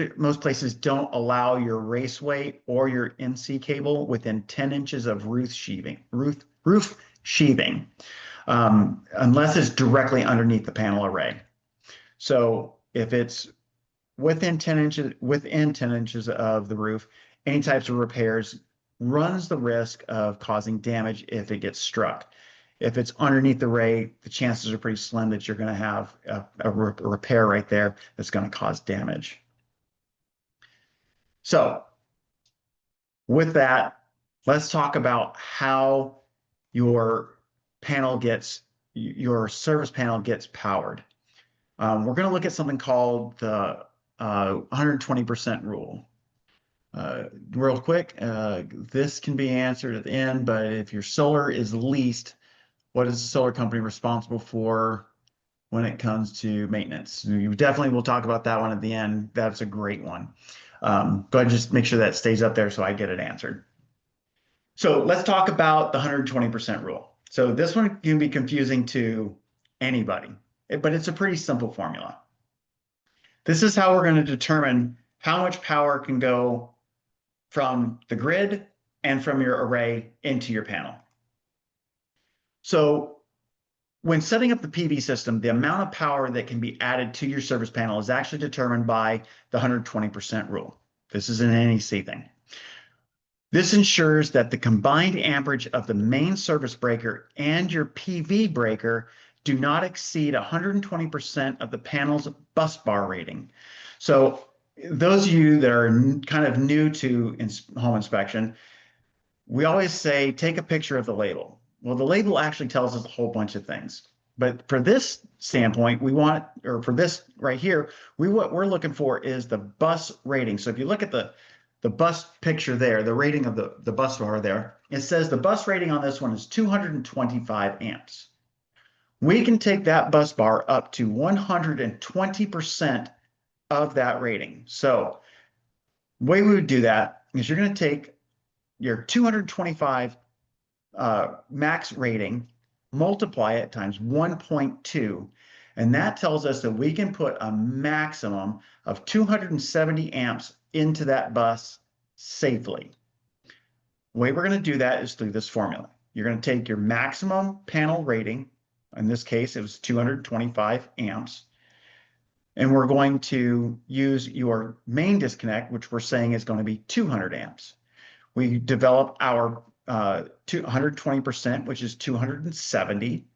places don't allow your raceway or your NC cable within 10 inches of roof sheathing, unless it's directly underneath the panel array. So if it's within 10 inches of the roof, any types of repairs runs the risk of causing damage if it gets struck. If it's underneath the array, the chances are pretty slim that you're going to have a repair right there that's going to cause damage. So with that, let's talk about how your service panel gets powered. We're going to look at something called the 120% rule. Real quick, this can be answered at the end, but if your solar is leased, what is the solar company responsible for when it comes to maintenance? You definitely will talk about that one at the end. That's a great one. Go ahead and just make sure that stays up there so I get it answered. So let's talk about the 120% rule. So this one can be confusing to anybody, but it's a pretty simple formula. This is how we're going to determine how much power can go from the grid and from your array into your panel. So when setting up the PV system, the amount of power that can be added to your service panel is actually determined by the 120% rule. This is an NEC thing. This ensures that the combined amperage of the main service breaker and your PV breaker do not exceed 120% of the panel's bus bar rating. So those of you that are kind of new to home inspection, we always say, take a picture of the label. Well, the label actually tells us a whole bunch of things. But for this standpoint, or for this right here, what we're looking for is the bus rating. So if you look at the bus picture there, the rating of the bus bar there, it says the bus rating on this one is 225 amps. We can take that bus bar up to 120% of that rating. So the way we would do that is you're going to take your 225 max rating, multiply it times 1.2, and that tells us that we can put a maximum of 270 amps into that bus safely. The way we're going to do that is through this formula. You're going to take your maximum panel rating, in this case it was 225 amps, and we're going to use your main disconnect, which we're saying is going to be 200 amps. We develop our 120%, which is 270.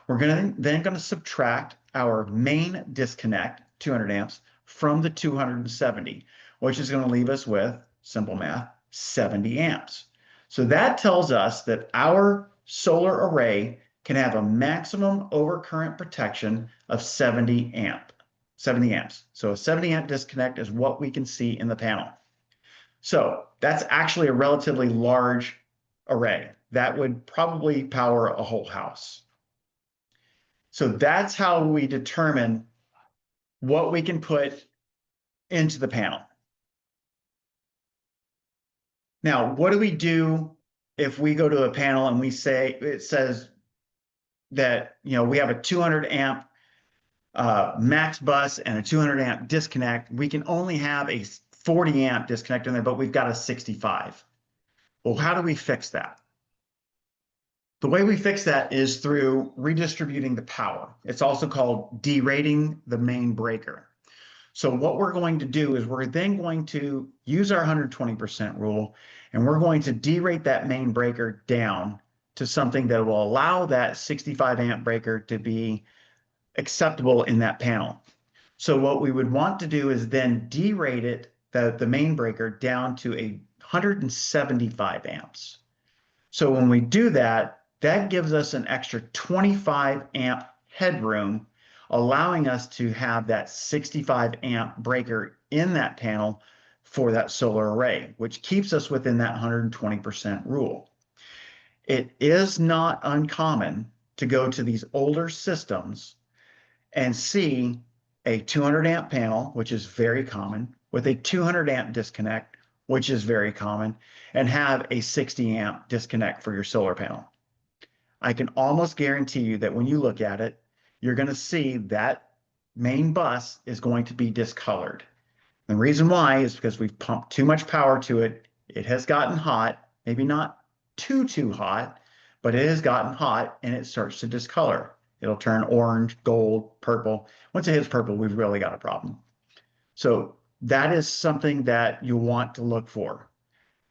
We're then going to subtract our main disconnect, 200 amps, from the 270, which is going to leave us with, simple math, 70 amps. So that tells us that our solar array can have a maximum overcurrent protection of 70 amps. So a 70 amp disconnect is what we can see in the panel. So that's actually a relatively large array. That would probably power a whole house. So that's how we determine what we can put into the panel. Now, what do we do if we go to a panel and it says that, we have a 200 amp max bus and a 200 amp disconnect? We can only have a 40 amp disconnect in there, but we've got a 65. Well, how do we fix that? The way we fix that is through redistributing the power. It's also called derating the main breaker. So what we're going to do is we're then going to use our 120% rule, and we're going to derate that main breaker down to something that will allow that 65 amp breaker to be acceptable in that panel. So what we would want to do is then derate it, the main breaker, down to 175 amps. So when we do that, that gives us an extra 25 amp headroom, allowing us to have that 65 amp breaker in that panel for that solar array, which keeps us within that 120% rule. It is not uncommon to go to these older systems and see a 200 amp panel, which is very common, with a 200 amp disconnect, which is very common, and have a 60 amp disconnect for your solar panel. I can almost guarantee you that when you look at it, you're going to see that main bus is going to be discolored. The reason why is because we've pumped too much power to it. It has gotten hot, maybe not too hot, but it has gotten hot and it starts to discolor. It'll turn orange, gold, purple. Once it hits purple, we've really got a problem. So that is something that you want to look for.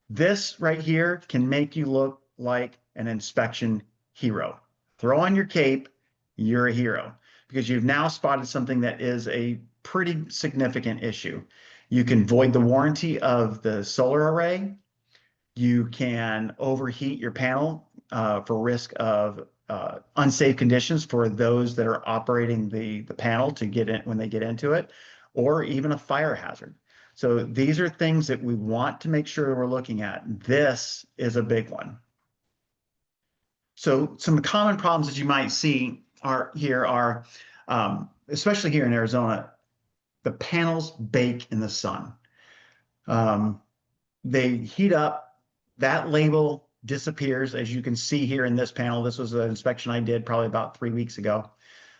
This right here can make you look like an inspection hero. Throw on your cape, you're a hero, because you've now spotted something that is a pretty significant issue. You can void the warranty of the solar array. You can overheat your panel for risk of unsafe conditions for those that are operating the panel to get in when they get into it, or even a fire hazard. So these are things that we want to make sure we're looking at. This is a big one. So some common problems that you might see are, especially here in Arizona, the panels bake in the sun. They heat up, that label disappears, as you can see here in this panel. This was an inspection I did probably about 3 weeks ago.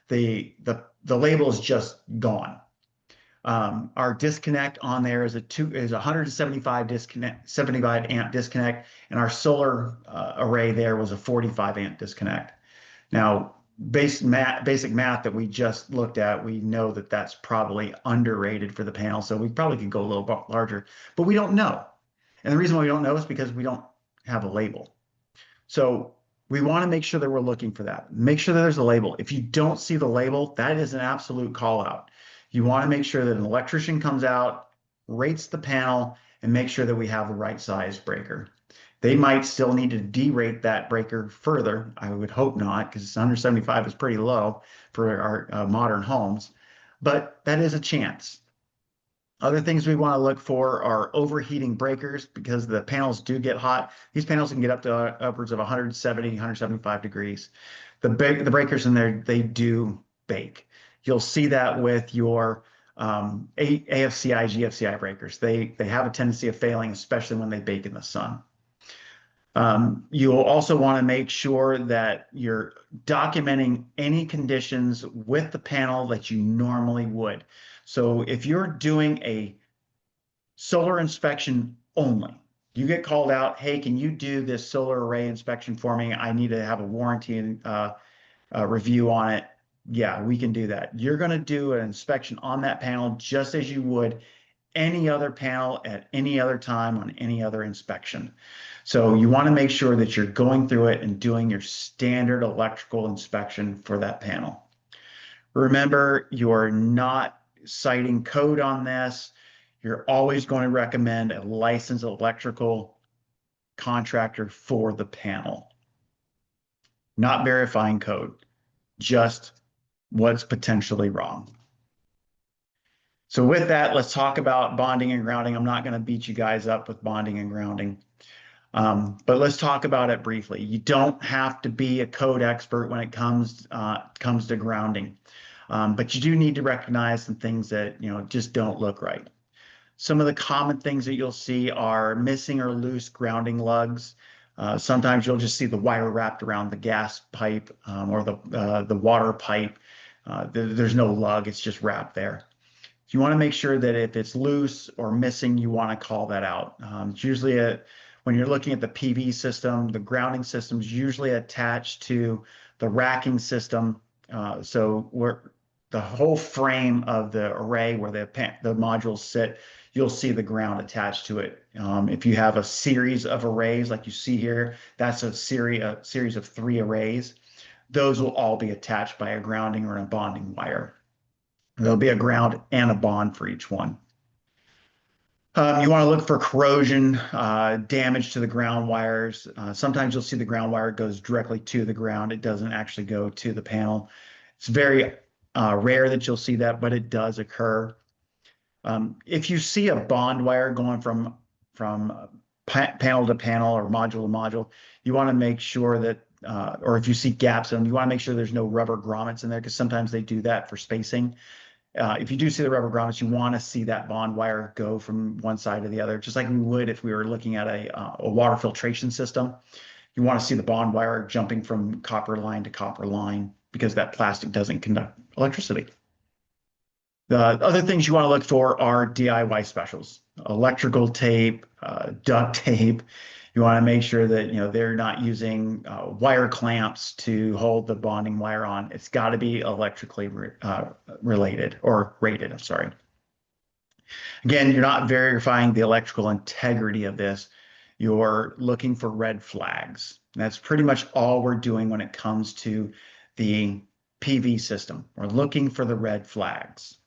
The label is just gone. Our disconnect on there is a 75 amp disconnect, and our solar array there was a 45 amp disconnect. Now, basic math that we just looked at, we know that that's probably underrated for the panel. So we probably could go a little bit larger, but we don't know. And the reason why we don't know is because we don't have a label. So we want to make sure that we're looking for that. Make sure that there's a label. If you don't see the label, that is an absolute call out. You want to make sure that an electrician comes out, rates the panel, and make sure that we have the right size breaker. They might still need to derate that breaker further. I would hope not, because under 75 is pretty low for our modern homes, but that is a chance. Other things we want to look for are overheating breakers because the panels do get hot. These panels can get up to upwards of 170, 175 degrees. The breakers in there, they do bake. You'll see that with your AFCI, GFCI breakers. They have a tendency of failing, especially when they bake in the sun. You'll also want to make sure that you're documenting any conditions with the panel that you normally would. So if you're doing a solar inspection only, you get called out, hey, can you do this solar array inspection for me? I need to have a warranty and review on it. Yeah, we can do that. You're going to do an inspection on that panel just as you would any other panel at any other time on any other inspection. So you want to make sure that you're going through it and doing your standard electrical inspection for that panel. Remember, you're not citing code on this. You're always going to recommend a licensed electrical contractor for the panel. Not verifying code, just what's potentially wrong. So with that, let's talk about bonding and grounding. I'm not going to beat you guys up with bonding and grounding, but let's talk about it briefly. You don't have to be a code expert when it comes to grounding, but you do need to recognize some things that just don't look right. Some of the common things that you'll see are missing or loose grounding lugs. Sometimes you'll just see the wire wrapped around the gas pipe or the water pipe. There's no lug; it's just wrapped there. You want to make sure that if it's loose or missing, you want to call that out. It's usually when you're looking at the PV system, the grounding system is usually attached to the racking system. So where the whole frame of the array where the modules sit, you'll see the ground attached to it. If you have a series of arrays like you see here, that's a series of 3 arrays. Those will all be attached by a grounding or a bonding wire. There'll be a ground and a bond for each one. You want to look for corrosion, damage to the ground wires. Sometimes you'll see the ground wire goes directly to the ground. It doesn't actually go to the panel. It's very rare that you'll see that, but it does occur. If you see a bond wire going from panel to panel or module to module, you want to make sure that, or if you see gaps in them, you want to make sure there's no rubber grommets in there because sometimes they do that for spacing. If you do see the rubber grommets, you want to see that bond wire go from one side to the other, just like we would if we were looking at a water filtration system. You want to see the bond wire jumping from copper line to copper line because that plastic doesn't conduct electricity. The other things you want to look for are DIY specials, electrical tape, duct tape. You want to make sure that they're not using wire clamps to hold the bonding wire on. It's got to be electrically related or rated. I'm sorry. Again, you're not verifying the electrical integrity of this. You're looking for red flags. That's pretty much all we're doing when it comes to the PV system. We're looking for the red flags.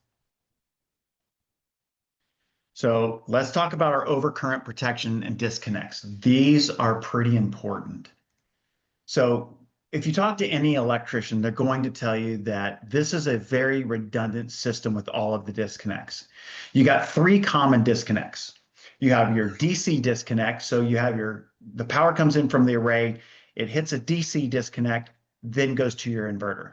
So let's talk about our overcurrent protection and disconnects. These are pretty important. So if you talk to any electrician, they're going to tell you that this is a very redundant system with all of the disconnects. You got 3 common disconnects. You have your DC disconnect. So you have the power comes in from the array, it hits a DC disconnect, then goes to your inverter.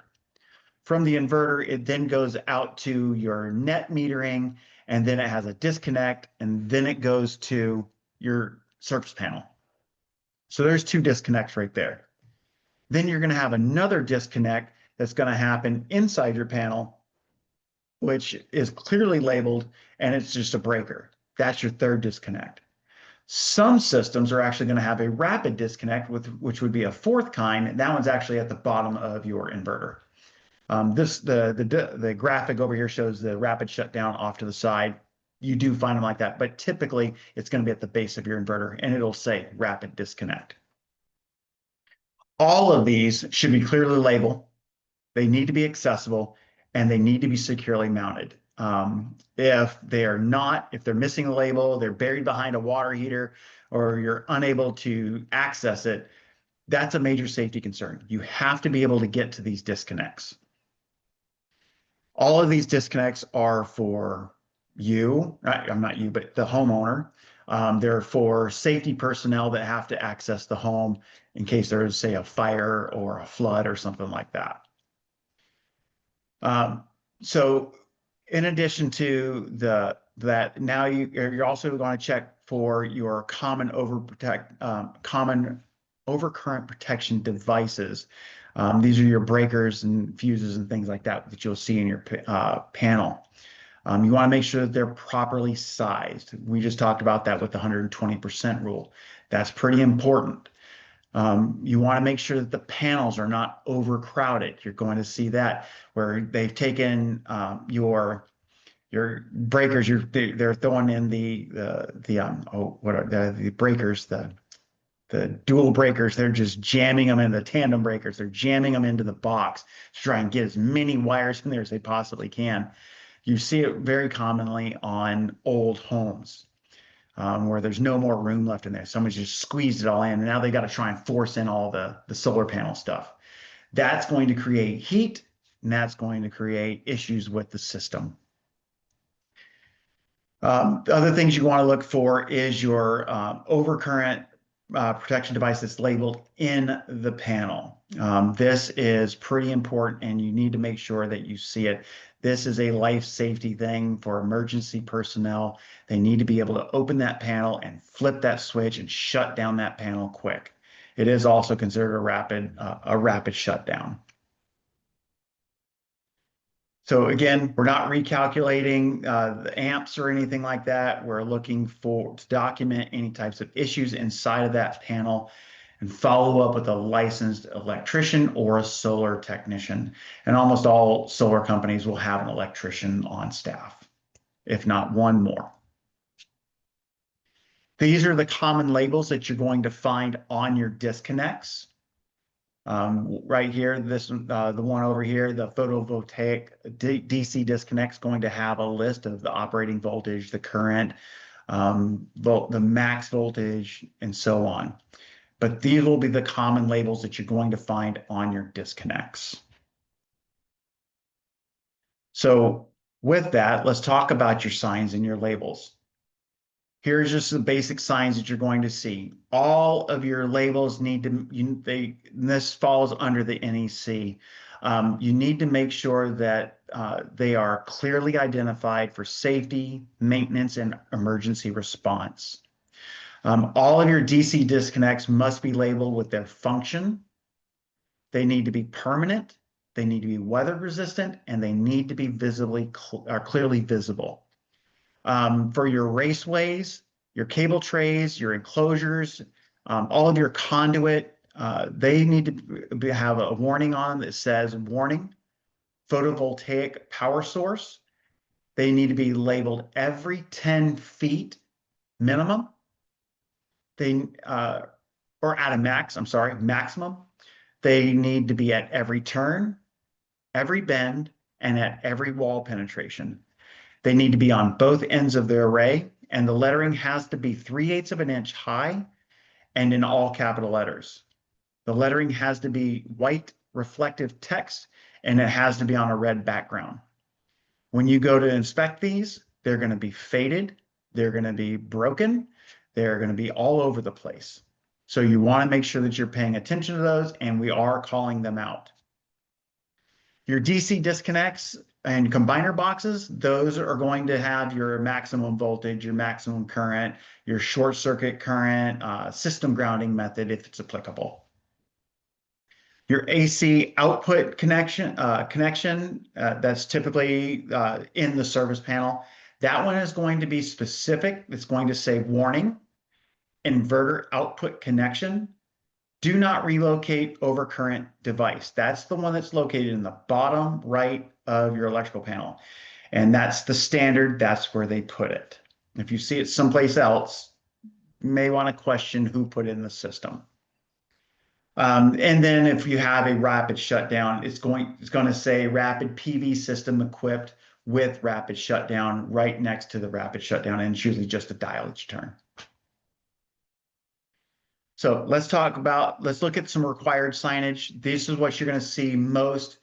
From the inverter, it then goes out to your net metering, and then it has a disconnect, and then it goes to your surface panel. So there's 2 disconnects right there. Then you're going to have another disconnect that's going to happen inside your panel, which is clearly labeled, and it's just a breaker. That's your 3rd disconnect. Some systems are actually going to have a rapid disconnect, which would be a fourth kind. And that one's actually at the bottom of your inverter. The graphic over here shows the rapid shutdown off to the side. You do find them like that, but typically it's going to be at the base of your inverter, and it'll say rapid disconnect. All of these should be clearly labeled. They need to be accessible, and they need to be securely mounted. If they are not, if they're missing a label, they're buried behind a water heater, or you're unable to access it, that's a major safety concern. You have to be able to get to these disconnects. All of these disconnects are for you, I'm not you, but the homeowner. They're for safety personnel that have to access the home in case there is, say, a fire or a flood or something like that. So in addition to that, now you're also going to check for your common overcurrent protection devices. These are your breakers and fuses and things like that you'll see in your panel. You want to make sure that they're properly sized. We just talked about that with the 120% rule. That's pretty important. You want to make sure that the panels are not overcrowded. You're going to see that where they've taken your breakers. They're throwing in the breakers, the dual breakers. They're just jamming them in the tandem breakers. They're jamming them into the box to try and get as many wires in there as they possibly can. You see it very commonly on old homes. Where there's no more room left in there. Someone's just squeezed it all in, and now they got to try and force in all the solar panel stuff. That's going to create heat, and that's going to create issues with the system. The other things you want to look for is your overcurrent protection device that's labeled in the panel. This is pretty important, and you need to make sure that you see it. This is a life safety thing for emergency personnel. They need to be able to open that panel and flip that switch and shut down that panel quick. It is also considered a rapid shutdown. So again, we're not recalculating the amps or anything like that. We're looking to document any types of issues inside of that panel and follow up with a licensed electrician or a solar technician. And almost all solar companies will have an electrician on staff, if not one more. These are the common labels that you're going to find on your disconnects. Right here, the one over here, the photovoltaic DC disconnect is going to have a list of the operating voltage, the current, the max voltage, and so on. But these will be the common labels that you're going to find on your disconnects. So with that, let's talk about your signs and your labels. Here's just the basic signs that you're going to see. All of your labels need to, this falls under the NEC. You need to make sure that they are clearly identified for safety, maintenance, and emergency response. All of your DC disconnects must be labeled with their function. They need to be permanent, they need to be weather resistant, and they need to be clearly visible. For your raceways, your cable trays, your enclosures, all of your conduit, they need to have a warning on that says warning, photovoltaic power source. They need to be labeled every 10 feet minimum. Or at a maximum. They need to be at every turn, every bend, and at every wall penetration. They need to be on both ends of the array, and the lettering has to be 3/8 of an inch high and in all capital letters. The lettering has to be white reflective text, and it has to be on a red background. When you go to inspect these, they're going to be faded, they're going to be broken, they're going to be all over the place. So you want to make sure that you're paying attention to those, and we are calling them out. Your DC disconnects and combiner boxes, those are going to have your maximum voltage, your maximum current, your short circuit current, system grounding method if it's applicable. Your AC output connection, that's typically in the service panel. That one is going to be specific. It's going to say warning. inverter output connection, do not relocate over current device. That's the one that's located in the bottom right of your electrical panel. And that's the standard, that's where they put it. If you see it someplace else, you may want to question who put it in the system. And then if you have a rapid shutdown, it's going to say rapid PV system equipped with rapid shutdown right next to the rapid shutdown, and it's usually just a dial that you turn. So let's look at some required signage. This is what you're going to see most.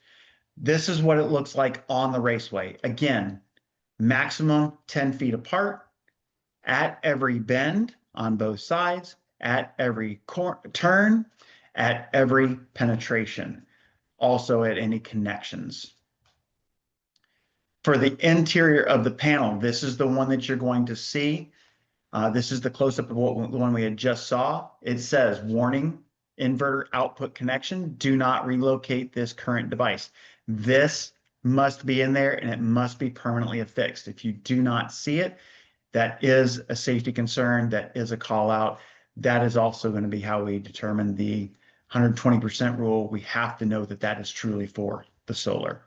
This is what it looks like on the raceway. Again, maximum 10 feet apart at every bend on both sides, at every turn, at every penetration, also at any connections. For the interior of the panel, this is the one that you're going to see. This is the close-up of the one we had just saw. It says, warning, inverter output connection, do not relocate this current device. This must be in there and it must be permanently affixed. If you do not see it, that is a safety concern, that is a call out. That is also going to be how we determine the 120% rule. We have to know that that is truly for the solar.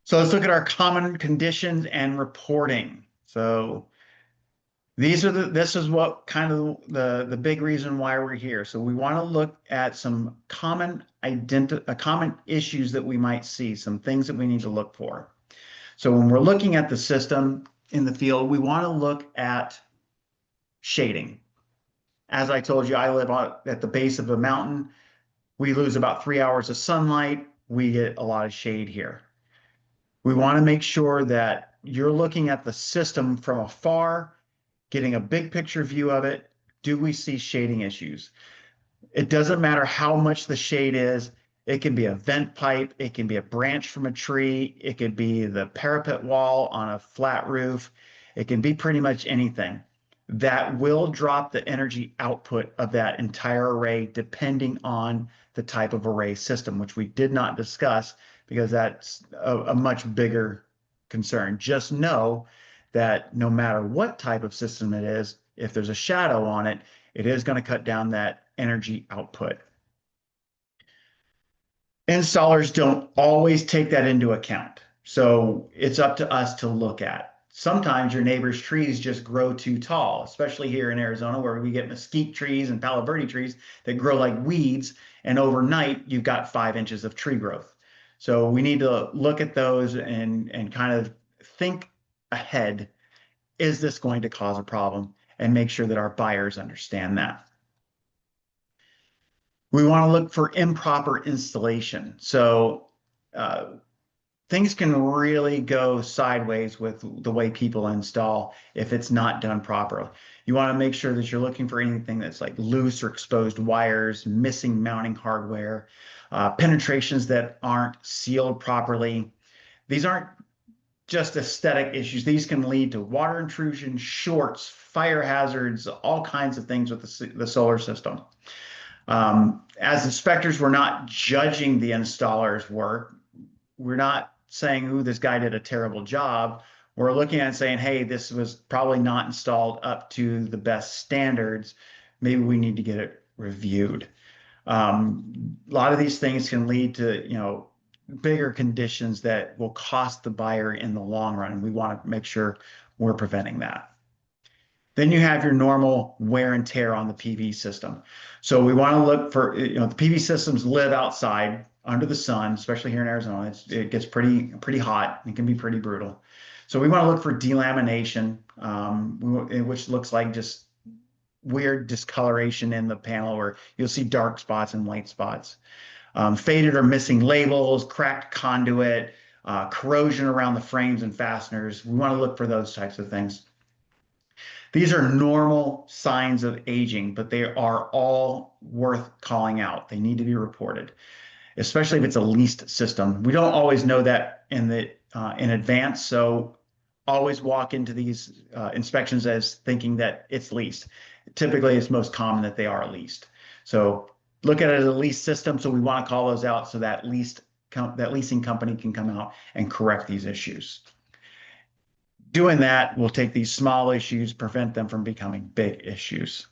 So let's look at our common conditions and reporting. So this is what kind of the big reason why we're here. So we want to look at some common issues that we might see, some things that we need to look for. So when we're looking at the system in the field, we want to look at shading. As I told you, I live at the base of a mountain. We lose about 3 hours of sunlight. We get a lot of shade here. We want to make sure that you're looking at the system from afar, getting a big picture view of it. Do we see shading issues? It doesn't matter how much the shade is. It can be a vent pipe. It can be a branch from a tree. It could be the parapet wall on a flat roof. It can be pretty much anything. That will drop the energy output of that entire array depending on the type of array system, which we did not discuss because that's a much bigger concern. Just know that no matter what type of system it is, if there's a shadow on it, it is going to cut down that energy output. Installers don't always take that into account. So it's up to us to look at. Sometimes your neighbor's trees just grow too tall, especially here in Arizona where we get mesquite trees and palo verde trees that grow like weeds, and overnight you've got 5 inches of tree growth. So we need to look at those and kind of think ahead. Is this going to cause a problem? And make sure that our buyers understand that. We want to look for improper installation. So things can really go sideways with the way people install if it's not done properly. You want to make sure that you're looking for anything that's like loose or exposed wires, missing mounting hardware, penetrations that aren't sealed properly. These aren't just aesthetic issues. These can lead to water intrusion, shorts, fire hazards, all kinds of things with the solar system. As inspectors, we're not judging the installer's work. We're not saying, "Ooh, this guy did a terrible job." We're looking at it saying, "Hey, this was probably not installed up to the best standards. Maybe we need to get it reviewed." A lot of these things can lead to, bigger conditions that will cost the buyer in the long run, and we want to make sure we're preventing that. Then you have your normal wear and tear on the PV system. So we want to look for, the PV systems live outside under the sun, especially here in Arizona. It gets pretty hot and it can be pretty brutal. So we want to look for delamination, which looks like just weird discoloration in the panel where you'll see dark spots and white spots. Faded or missing labels, cracked conduit, corrosion around the frames and fasteners. We want to look for those types of things. These are normal signs of aging, but they are all worth calling out. They need to be reported, especially if it's a leased system. We don't always know that in advance, so always walk into these inspections as thinking that it's leased. Typically, it's most common that they are leased. So look at it as a leased system, so we want to call those out so that leasing company can come out and correct these issues. Doing that will take these small issues, prevent them from becoming big issues.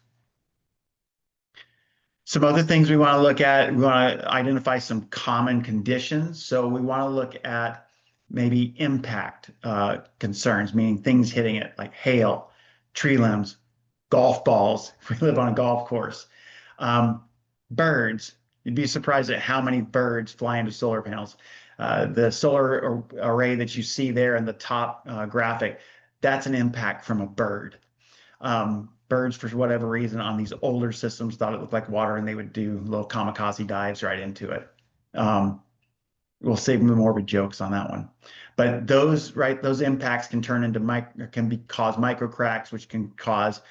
Some other things we want to look at, we want to identify some common conditions. So we want to look at maybe impact concerns, meaning things hitting it like hail, tree limbs, golf balls, if we live on a golf course. Um, Birds, you'd be surprised at how many birds fly into solar panels. The solar array that you see there in the top graphic, that's an impact from a bird. Birds, for whatever reason, on these older systems thought it looked like water and they would do little kamikaze dives right into it. Um, we'll save the morbid jokes on that one. But those impacts can turn into cause micro cracks, which can cause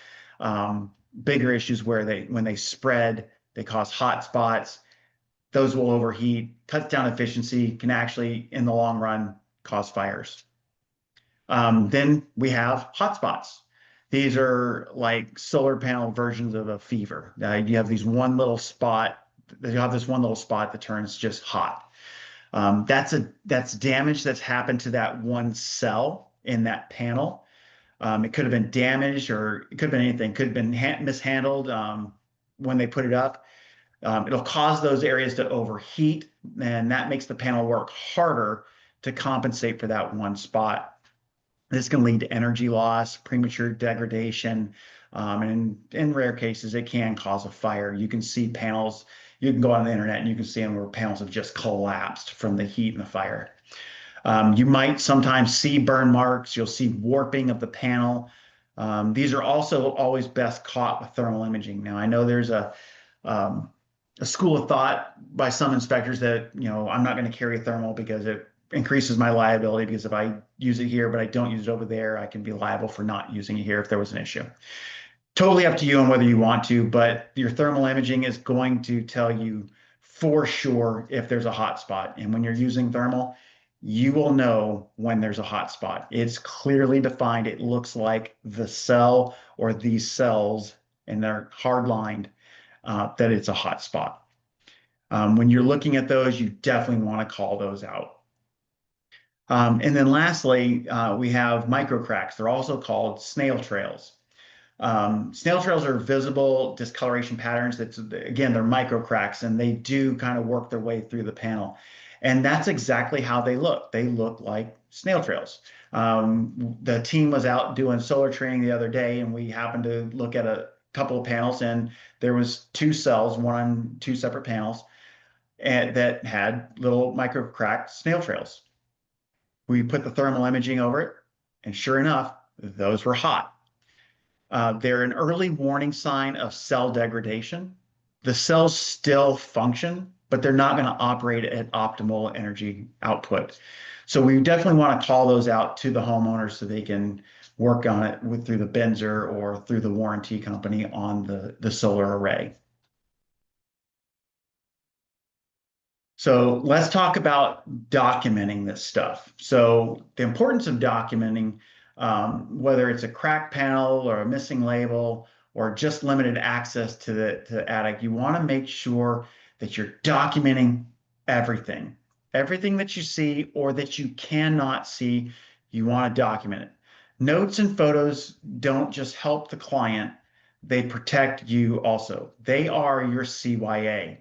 bigger issues where when they spread, they cause hot spots. Those will overheat, cuts down efficiency, can actually, in the long run, cause fires. Then we have hotspots. These are like solar panel versions of a fever. You have this one little spot that turns just hot. That's damage that's happened to that one cell in that panel. It could have been damaged, or it could have been anything. Could have been mishandled when they put it up. It'll cause those areas to overheat, and that makes the panel work harder to compensate for that one spot. This can lead to energy loss, premature degradation, and in rare cases, it can cause a fire. You can see panels, you can go on the internet and you can see them where panels have just collapsed from the heat and the fire. You might sometimes see burn marks. You'll see warping of the panel. These are also always best caught with thermal imaging. Now, I know there's a school of thought by some inspectors that, I'm not going to carry thermal because it increases my liability, because if I use it here but I don't use it over there, I can be liable for not using it here if there was an issue. Totally up to you on whether you want to, but your thermal imaging is going to tell you for sure if there's a hot spot. And when you're using thermal, you will know when there's a hot spot. It's clearly defined. It looks like the cell or these cells, and they're hard lined, that it's a hot spot. When you're looking at those, you definitely want to call those out. And then lastly, we have microcracks. They're also called snail trails. Snail trails are visible discoloration patterns. Again, they're microcracks, and they do kind of work their way through the panel. And that's exactly how they look. They look like snail trails. The team was out doing solar training the other day, and we happened to look at a couple of panels, and there was two cells, one on two separate panels, and that had little microcracked snail trails. We put the thermal imaging over it, and sure enough, those were hot. They're an early warning sign of cell degradation. The cells still function, but they're not going to operate at optimal energy output. So we definitely want to call those out to the homeowners so they can work on it through the Benzer or through the warranty company on the solar array. So let's talk about documenting this stuff. So the importance of documenting, whether it's a cracked panel or a missing label or just limited access to the attic, you want to make sure that you're documenting everything. Everything that you see or that you cannot see, you want to document it. Notes and photos don't just help the client, they protect you also. They are your CYA.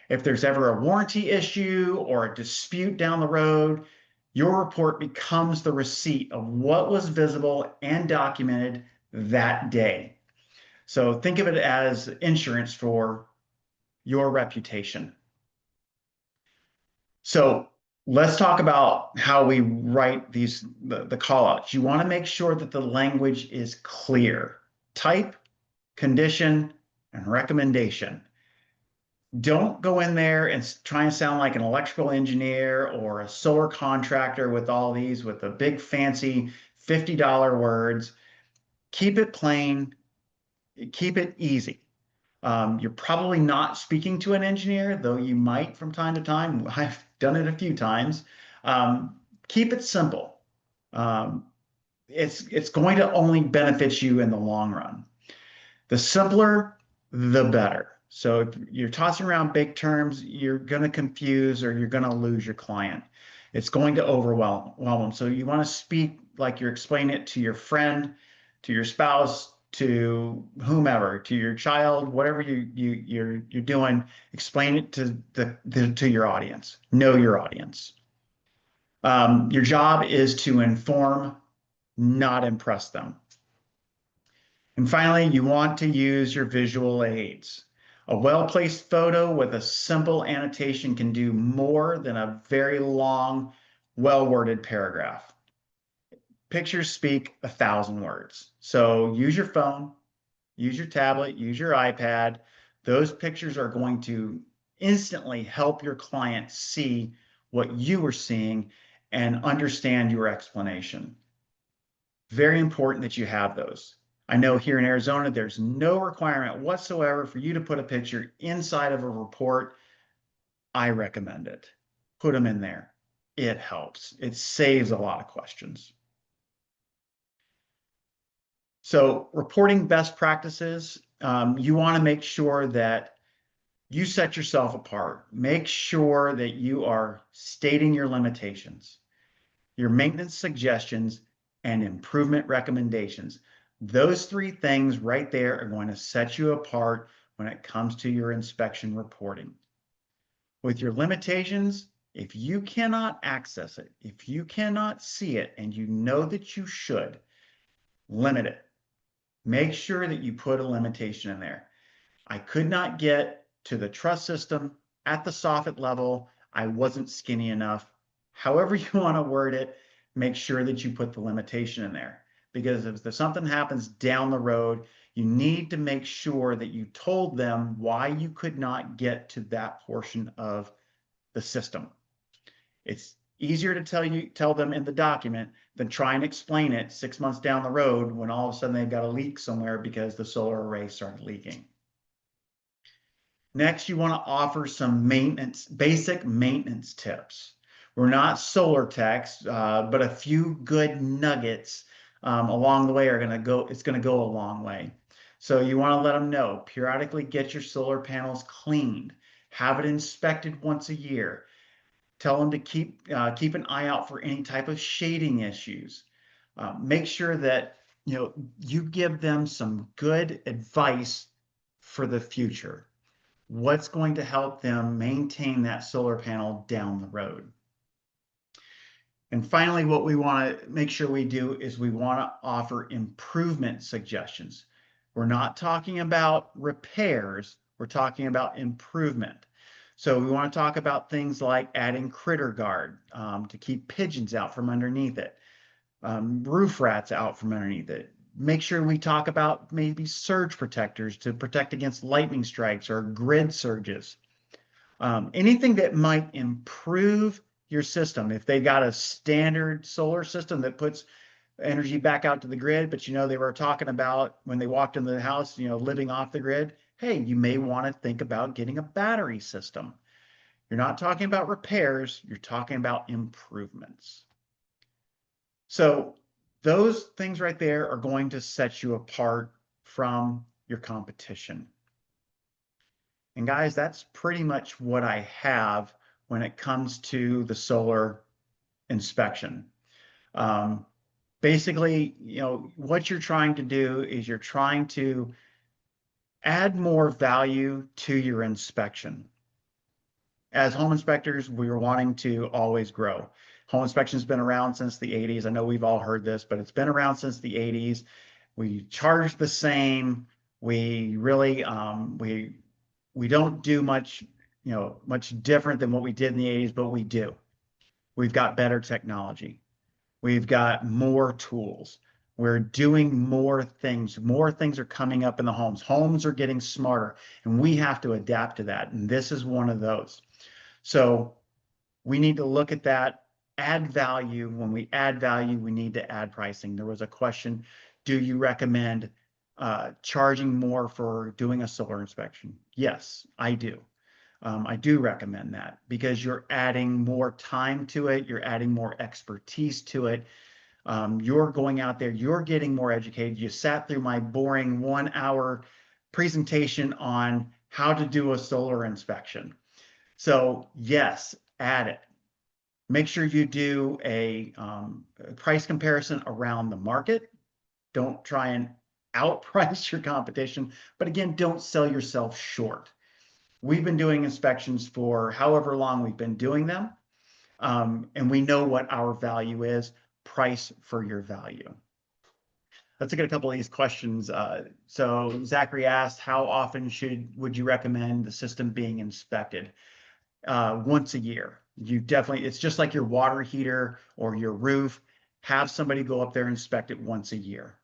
If there's ever a warranty issue or a dispute down the road, your report becomes the receipt of what was visible and documented that day. So think of it as insurance for your reputation. So let's talk about how we write the call-outs. You want to make sure that the language is clear. Type, condition, and recommendation. Don't go in there and try and sound like an electrical engineer or a solar contractor with the big fancy $50 words. Keep it plain, keep it easy. You're probably not speaking to an engineer, though you might from time to time. I've done it a few times. Keep it simple. It's going to only benefit you in the long run. The simpler, the better. So if you're tossing around big terms, you're going to confuse or you're going to lose your client. It's going to overwhelm them. So you want to speak like you're explaining it to your friend, to your spouse, to whomever, to your child, whatever you're doing. Explain it to to your audience. Know your audience. Your job is to inform, not impress them. And finally, you want to use your visual aids. A well-placed photo with a simple annotation can do more than a very long, well-worded paragraph. Pictures speak 1,000 words. So use your phone, use your tablet, use your iPad. Those pictures are going to instantly help your client see what you were seeing and understand your explanation. Very important that you have those. I know here in Arizona, there's no requirement whatsoever for you to put a picture inside of a report. I recommend it. Put them in there. It helps. It saves a lot of questions. So reporting best practices, you want to make sure that you set yourself apart. Make sure that you are stating your limitations, your maintenance suggestions, and improvement recommendations. Those three things right there are going to set you apart when it comes to your inspection reporting. With your limitations, if you cannot access it, if you cannot see it, and you know that you should, limit it. Make sure that you put a limitation in there. I could not get to the truss system at the soffit level. I wasn't skinny enough. However you want to word it, make sure that you put the limitation in there. Because if there's something happens down the road, you need to make sure that you told them why you could not get to that portion of the system. It's easier to tell them in the document than try and explain it 6 months down the road when all of a sudden they've got a leak somewhere because the solar array started leaking. Next, you want to offer some basic maintenance tips. We're not solar techs, but a few good nuggets along the way it's going to go a long way. So you want to let them know, periodically get your solar panels cleaned, have it inspected once a year. Tell them to keep an eye out for any type of shading issues. Make sure that you give them some good advice for the future. What's going to help them maintain that solar panel down the road? And finally, what we want to make sure we do is we want to offer improvement suggestions. We're not talking about repairs, we're talking about improvement. So we want to talk about things like adding critter guard to keep pigeons out from underneath it, roof rats out from underneath it. Make sure we talk about maybe surge protectors to protect against lightning strikes or grid surges. Anything that might improve your system. If they've got a standard solar system that puts energy back out to the grid, but they were talking about when they walked into the house, living off the grid, hey, you may want to think about getting a battery system. You're not talking about repairs, you're talking about improvements. So those things right there are going to set you apart from your competition. And guys, that's pretty much what I have when it comes to the solar inspection. Basically, what you're trying to do is you're trying to add more value to your inspection. As home inspectors, we are wanting to always grow. Home inspection has been around since the 80s. I know we've all heard this, but it's been around since the 80s. We charge the same. We really we don't do much, much different than what we did in the 80s, but we do. We've got better technology. We've got more tools. We're doing more things. More things are coming up in the homes. Homes are getting smarter, and we have to adapt to that. And this is one of those. So we need to look at that, add value. When we add value, we need to add pricing. There was a question, do you recommend charging more for doing a solar inspection? Yes, I do. I do recommend that because you're adding more time to it. You're adding more expertise to it. You're going out there, you're getting more educated. You sat through my boring 1-hour presentation on how to do a solar inspection. So yes, add it. Make sure you do a price comparison around the market. Don't try and outprice your competition, but again, don't sell yourself short. We've been doing inspections for however long we've been doing them, and we know what our value is. Price for your value. Let's look at a couple of these questions. So Zachary asked, how often would you recommend the system being inspected? Once a year. You definitely, it's just like your water heater or your roof. Have somebody go up there and inspect it once a year.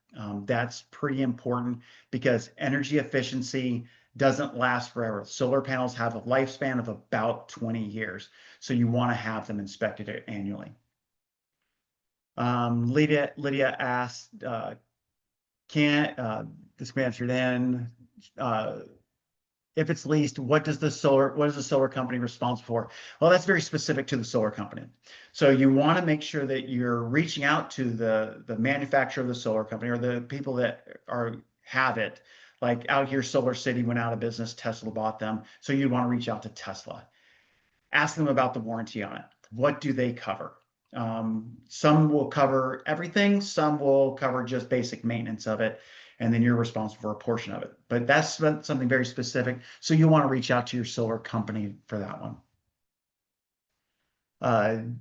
That's pretty important because energy efficiency doesn't last forever. Solar panels have a lifespan of about 20 years. So you want to have them inspected annually. Lydia asked, this can be answered in, if it's leased, what is the solar company responsible for? Well, that's very specific to the solar company. So you want to make sure that you're reaching out to the manufacturer of the solar company or the people that have it. Like out here, Solar City went out of business, Tesla bought them. So you want to reach out to Tesla. Ask them about the warranty on it. What do they cover? Some will cover everything, some will cover just basic maintenance of it, and then you're responsible for a portion of it. But that's something very specific. So you want to reach out to your solar company for that one.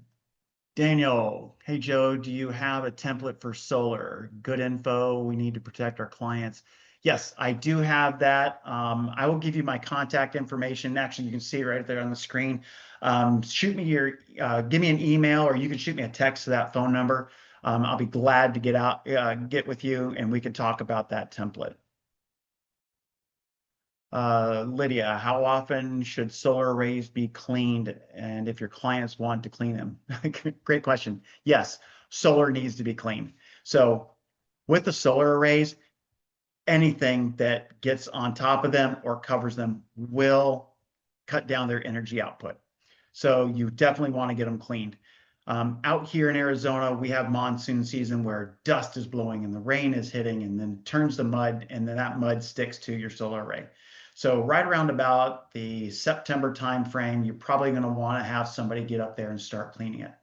Daniel, hey Joe, do you have a template for solar? Good info. We need to protect our clients. Yes, I do have that. I will give you my contact information. Actually, you can see it right there on the screen. Give me an email, or you can shoot me a text to that phone number. I'll be glad to get with you, and we can talk about that template. Lydia, how often should solar arrays be cleaned, and if your clients want to clean them? Great question. Yes, solar needs to be cleaned. So with the solar arrays, anything that gets on top of them or covers them will cut down their energy output. So you definitely want to get them cleaned. Out here in Arizona, we have monsoon season where dust is blowing and the rain is hitting and then turns to mud, and then that mud sticks to your solar array. So right around about the September timeframe, you're probably going to want to have somebody get up there and start cleaning it.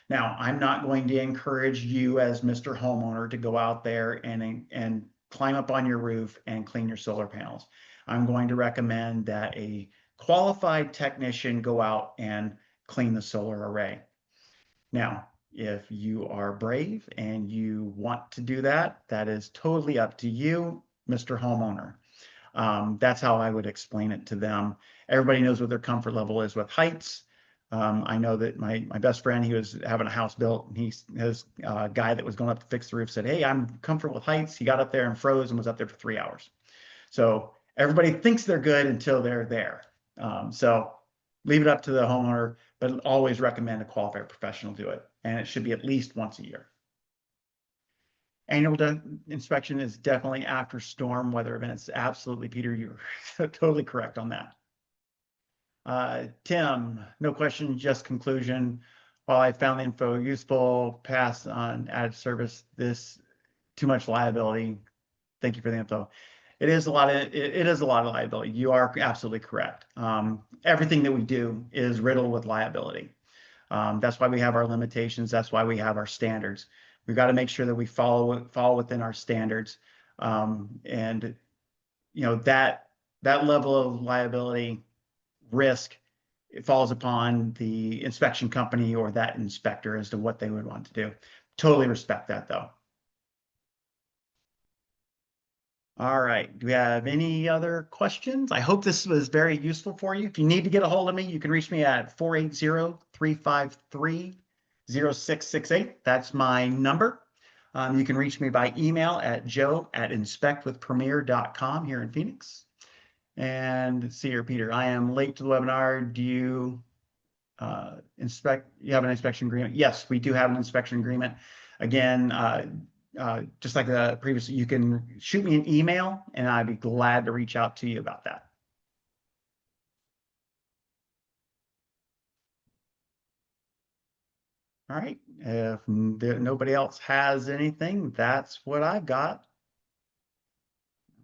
Now, I'm not going to encourage you as Mr. Homeowner to go out there and climb up on your roof and clean your solar panels. I'm going to recommend that a qualified technician go out and clean the solar array. Now, if you are brave and you want to do that, that is totally up to you, Mr. Homeowner. That's how I would explain it to them. Everybody knows what their comfort level is with heights. I know that my best friend, he was having a house built, and his guy that was going up to fix the roof said, hey, I'm comfortable with heights. He got up there and froze and was up there for 3 hours. So everybody thinks they're good until they're there. So leave it up to the homeowner, but always recommend a qualified professional do it. And it should be at least once a year. Annual inspection is definitely after storm weather events. Absolutely, Peter, you're totally correct on that. Tim, no question, just conclusion. While I found the info useful, pass on added service, this too much liability. Thank you for the info. It is a lot of liability. You are absolutely correct. Everything that we do is riddled with liability. That's why we have our limitations. That's why we have our standards. We've got to make sure that we fall within our standards. And you know, that level of liability risk, it falls upon the inspection company or that inspector as to what they would want to do. Totally respect that though. All right, do we have any other questions? I hope this was very useful for you. If you need to get a hold of me, you can reach me at 480-353-0668. That's my number. You can reach me by email at joe@inspectwithpremier.com here in Phoenix. And let's see here, Peter, I am late to the webinar. Do you you have an inspection agreement? Yes, we do have an inspection agreement. Again, just like the previous, you can shoot me an email and I'd be glad to reach out to you about that. All right, if nobody else has anything, that's what I've got.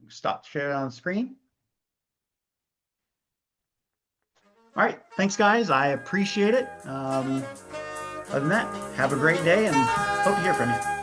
Stop sharing on the screen. All right, thanks guys, I appreciate it. Other than that, have a great day and hope to hear from you.